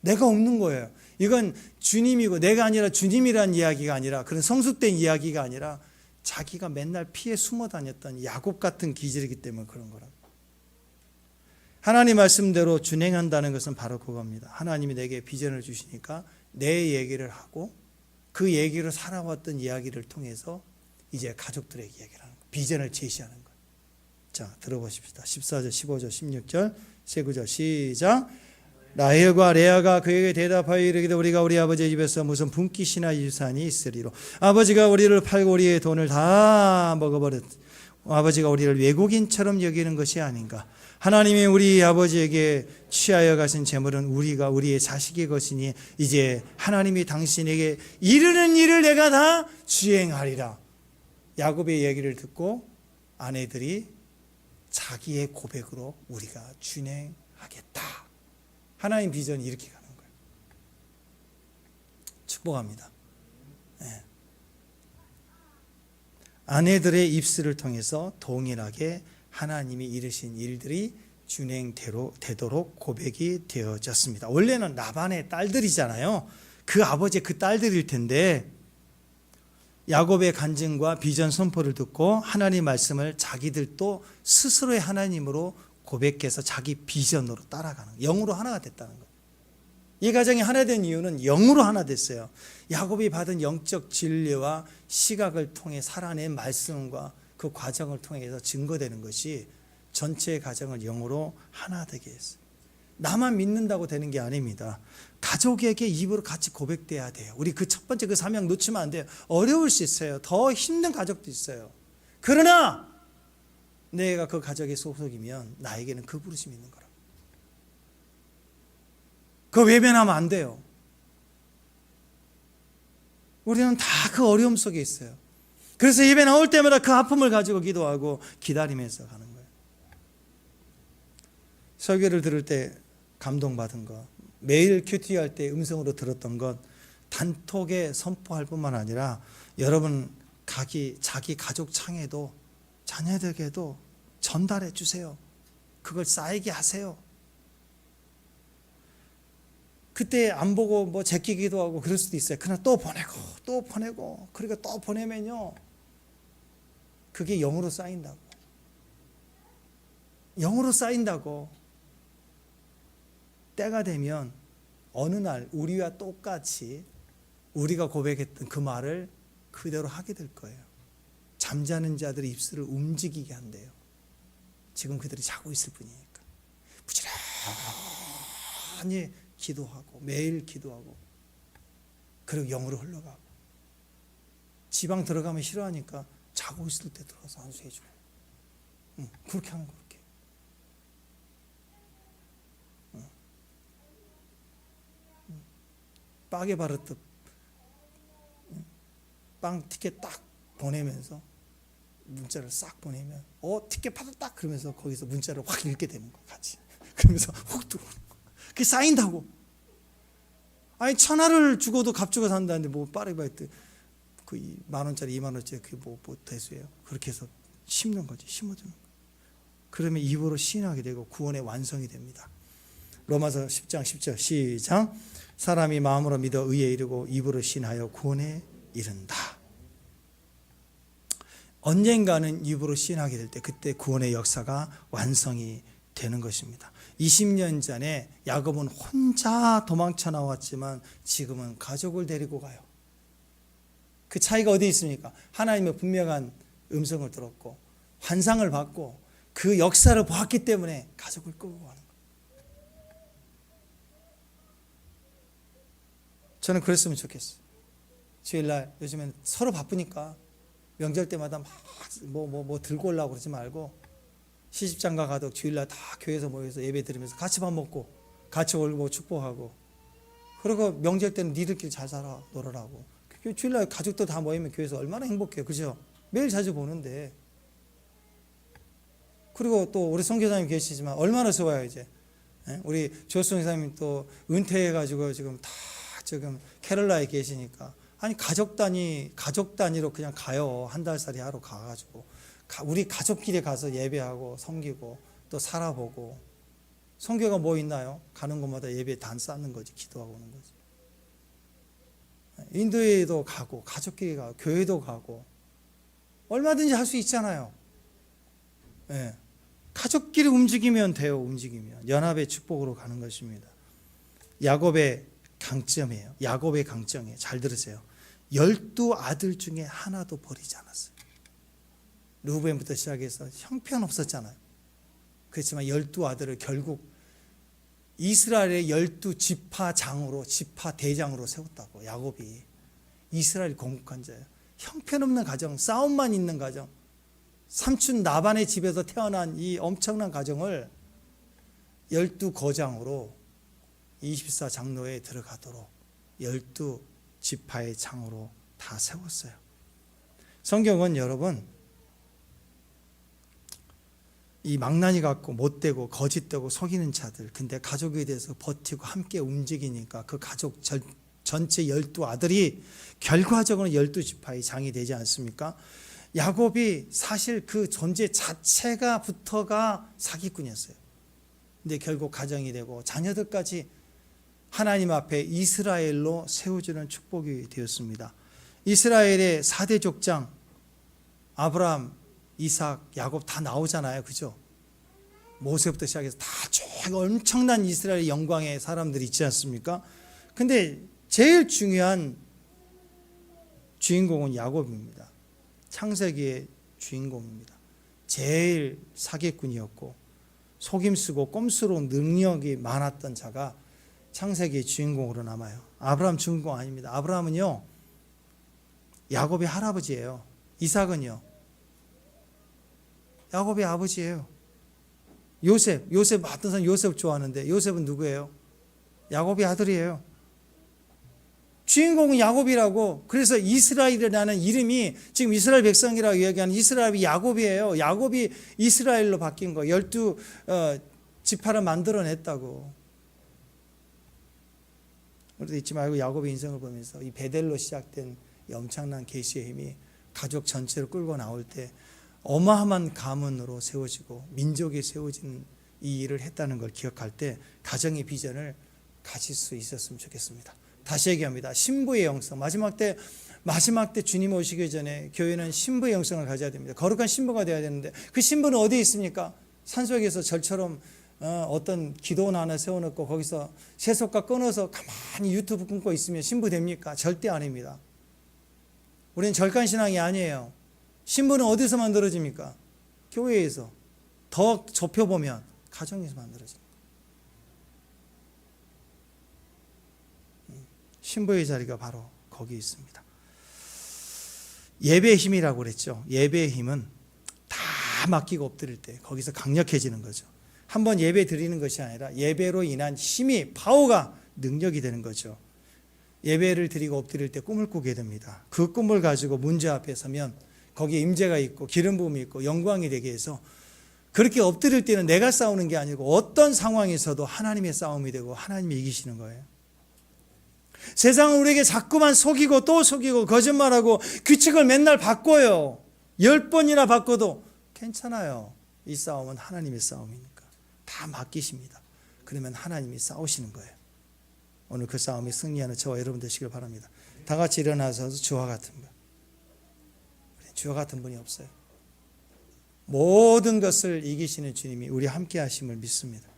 S1: 내가 없는 거예요. 이건 주님이고 내가 아니라 주님이란 이야기가 아니라, 그런 성숙된 이야기가 아니라 자기가 맨날 피해 숨어 다녔던 야곱 같은 기질이기 때문에 그런 거라고. 하나님 말씀대로 준행한다는 것은 바로 그겁니다. 하나님이 내게 비전을 주시니까 내 얘기를 하고, 그 얘기로 살아왔던 이야기를 통해서 이제 가족들에게 얘기를 하는 거예요. 비전을 제시하는 거예요. 자, 들어보십시다. 14절, 15절, 16절, 세 구절 시작. 라헬과 레아가 그에게 대답하여 이르기를 우리가 우리 아버지의 집에서 무슨 분깃이나 유산이 있으리로. 아버지가 우리를 팔고 우리의 돈을 다 먹어버렸. 아버지가 우리를 외국인처럼 여기는 것이 아닌가. 하나님이 우리 아버지에게 취하여 가신 재물은 우리가 우리의 자식의 것이니 이제 하나님이 당신에게 이르는 일을 내가 다 주행하리라. 야곱의 얘기를 듣고 아내들이 자기의 고백으로 우리가 준행하겠다. 하나님 비전이 이렇게 가는 거예요. 축복합니다. 네. 아내들의 입술을 통해서 동일하게 하나님이 이르신 일들이 준행되도록 고백이 되어졌습니다. 원래는 라반의 딸들이잖아요. 그 아버지의 그 딸들일 텐데, 야곱의 간증과 비전 선포를 듣고 하나님 말씀을 자기들도 스스로의 하나님으로 고백해서 자기 비전으로 따라가는 거예요. 영으로 하나가 됐다는 거예요. 이 가정이 하나 된 이유는 영으로 하나 됐어요. 야곱이 받은 영적 진리와 시각을 통해 살아낸 말씀과 그 과정을 통해서 증거되는 것이 전체의 가정을 영으로 하나 되게 했어요. 나만 믿는다고 되는 게 아닙니다. 가족에게 입으로 같이 고백돼야 돼요. 우리 그 첫 번째 그 사명 놓치면 안 돼요. 어려울 수 있어요. 더 힘든 가족도 있어요. 그러나 내가 그 가족의 소속이면 나에게는 그 부르심이 있는 거라고. 그거 외면하면 안 돼요. 우리는 다 그 어려움 속에 있어요. 그래서 예배 나올 때마다 그 아픔을 가지고 기도하고 기다리면서 가는 거예요. 설교를 들을 때 감동받은 것, 매일 큐티할 때 음성으로 들었던 것, 단톡에 선포할 뿐만 아니라 여러분 자기 가족 창에도 자녀들에게도 전달해 주세요. 그걸 쌓이게 하세요. 그때 안 보고 뭐 제끼기도 하고 그럴 수도 있어요. 그러나 또 보내고 그리고 또 보내면요, 그게 영으로 쌓인다고. 영으로 쌓인다고. 때가 되면 어느 날 우리와 똑같이 우리가 고백했던 그 말을 그대로 하게 될 거예요. 잠자는 자들의 입술을 움직이게 한대요. 지금 그들이 자고 있을 뿐이니까. 부지런히 기도하고 매일 기도하고 그리고 영으로 흘러가고, 지방 들어가면 싫어하니까 자고 있을 때 들어가서 안수해주고, 그렇게 하는 거. 그렇게 빵에 바르듯 빵 티켓 딱 보내면서 문자를 싹 보내면 티켓 받았다 그러면서 거기서 문자를 확 읽게 되는 거 같이. 그러면서 훅 들어오는 거. 그게 쌓인다고. 아니 1,000원을 주고도 값주고 산다는데 뭐 파리바이트 그 10,000원짜리 20,000원짜리 그게 뭐 대수예요. 그렇게 해서 심는 거지. 심어주는 거. 그러면 입으로 시인하게 되고 구원의 완성이 됩니다. 로마서 10장 10절 시작. 사람이 마음으로 믿어 의에 이르고 입으로 신하여 구원에 이른다. 언젠가는 입으로 신하게 될 때 그때 구원의 역사가 완성이 되는 것입니다. 20년 전에 야곱은 혼자 도망쳐 나왔지만 지금은 가족을 데리고 가요. 그 차이가 어디 있습니까? 하나님의 분명한 음성을 들었고 환상을 받고 그 역사를 보았기 때문에 가족을 끌고 가는 거예요. 저는 그랬으면 좋겠어요. 주일날 요즘엔 서로 바쁘니까 명절 때마다 뭐 들고 오려고 그러지 말고 시집장가 가도 주일날 다 교회에서 모여서 예배 드리면서 같이 밥 먹고 같이 올고 축복하고 그리고 명절 때는 니들끼리 잘 살아 놀으라고. 주일날 가족들 다 모이면 교회에서 얼마나 행복해요. 그죠? 매일 자주 보는데. 그리고 또 우리 선교사님 계시지만 얼마나 좋아요 이제. 우리 조수영 사님이 또 은퇴해가지고 지금 캐롤라에 계시니까 아니 가족 단위로 그냥 가요. 한 달살이 하러 가가지고 우리 가족끼리 가서 예배하고 섬기고 또 살아보고. 선교가 뭐 있나요? 가는 곳마다 예배 단 쌓는 거지. 기도하고 오는 거지. 인도에도 가고 가족끼리 가고 교회도 가고 얼마든지 할 수 있잖아요. 네. 가족끼리 움직이면 돼요. 움직이면 연합의 축복으로 가는 것입니다. 야곱의 강점이에요. 야곱의 강점이에요. 잘 들으세요. 12아들 중에 하나도 버리지 않았어요. 루벤부터 시작해서 형편없었잖아요. 그렇지만 12아들을 결국 이스라엘의 12지파장으로 지파대장으로 세웠다고. 야곱이 이스라엘 건국한 자예요. 형편없는 가정, 싸움만 있는 가정, 삼촌 나반의 집에서 태어난 이 엄청난 가정을 12거장으로 24장로에 들어가도록 12지파의 장으로 다 세웠어요. 성경은 여러분 이 망나니 같고 못되고 거짓되고 속이는 자들, 근데 가족에 대해서 버티고 함께 움직이니까 그 가족 전체 12아들이 결과적으로 12지파의 장이 되지 않습니까? 야곱이 사실 그 존재 자체가 부터가 사기꾼이었어요. 근데 결국 가정이 되고 자녀들까지 하나님 앞에 이스라엘로 세워주는 축복이 되었습니다. 이스라엘의 4대 족장 아브라함, 이삭, 야곱 다 나오잖아요. 그죠? 모세부터 시작해서 다 엄청난 이스라엘 영광의 사람들이 있지 않습니까? 근데 제일 중요한 주인공은 야곱입니다. 창세기의 주인공입니다. 제일 사기꾼이었고 속임수고 꼼수로 능력이 많았던 자가 창세기의 주인공으로 남아요. 아브라함 주인공 아닙니다. 아브라함은요 야곱의 할아버지예요. 이삭은요 야곱의 아버지예요. 요셉 어떤 사람 요셉 좋아하는데 요셉은 누구예요? 야곱의 아들이에요. 주인공은 야곱이라고. 그래서 이스라엘이라는 이름이 지금 이스라엘 백성이라고 이야기하는 이스라엘이 야곱이에요. 야곱이 이스라엘로 바뀐 거. 12지파를 만들어냈다고. 우리도 잊지 말고 야곱의 인생을 보면서 이 베델로 시작된 이 엄청난 계시의 힘이 가족 전체를 끌고 나올 때 어마어마한 가문으로 세워지고 민족이 세워진 이 일을 했다는 걸 기억할 때 가정의 비전을 가질 수 있었으면 좋겠습니다. 다시 얘기합니다. 신부의 영성. 마지막 때 주님 오시기 전에 교회는 신부의 영성을 가져야 됩니다. 거룩한 신부가 되어야 되는데 그 신부는 어디에 있습니까? 산속에서 절처럼 어떤 기도원 하나 세워놓고 거기서 세속과 끊어서 가만히 유튜브 끊고 있으면 신부 됩니까? 절대 아닙니다. 우리는 절간신앙이 아니에요. 신부는 어디서 만들어집니까? 교회에서. 더 좁혀보면 가정에서 만들어집니다. 신부의 자리가 바로 거기 있습니다. 예배의 힘이라고 그랬죠. 예배의 힘은 다 맡기고 엎드릴 때 거기서 강력해지는 거죠. 한번 예배 드리는 것이 아니라 예배로 인한 힘이 파워가 능력이 되는 거죠. 예배를 드리고 엎드릴 때 꿈을 꾸게 됩니다. 그 꿈을 가지고 문제 앞에 서면 거기에 임재가 있고 기름 부음이 있고 영광이 되게 해서 그렇게 엎드릴 때는 내가 싸우는 게 아니고 어떤 상황에서도 하나님의 싸움이 되고 하나님이 이기시는 거예요. 세상은 우리에게 자꾸만 속이고 또 속이고 거짓말하고 규칙을 맨날 바꿔요. 10번이나 바꿔도 괜찮아요. 이 싸움은 하나님의 싸움이니까 다 맡기십니다. 그러면 하나님이 싸우시는 거예요. 오늘 그 싸움에 승리하는 저와 여러분 되시길 바랍니다. 다 같이 일어나서 주와 같은 분. 주와 같은 분이 없어요. 모든 것을 이기시는 주님이 우리 함께 하심을 믿습니다.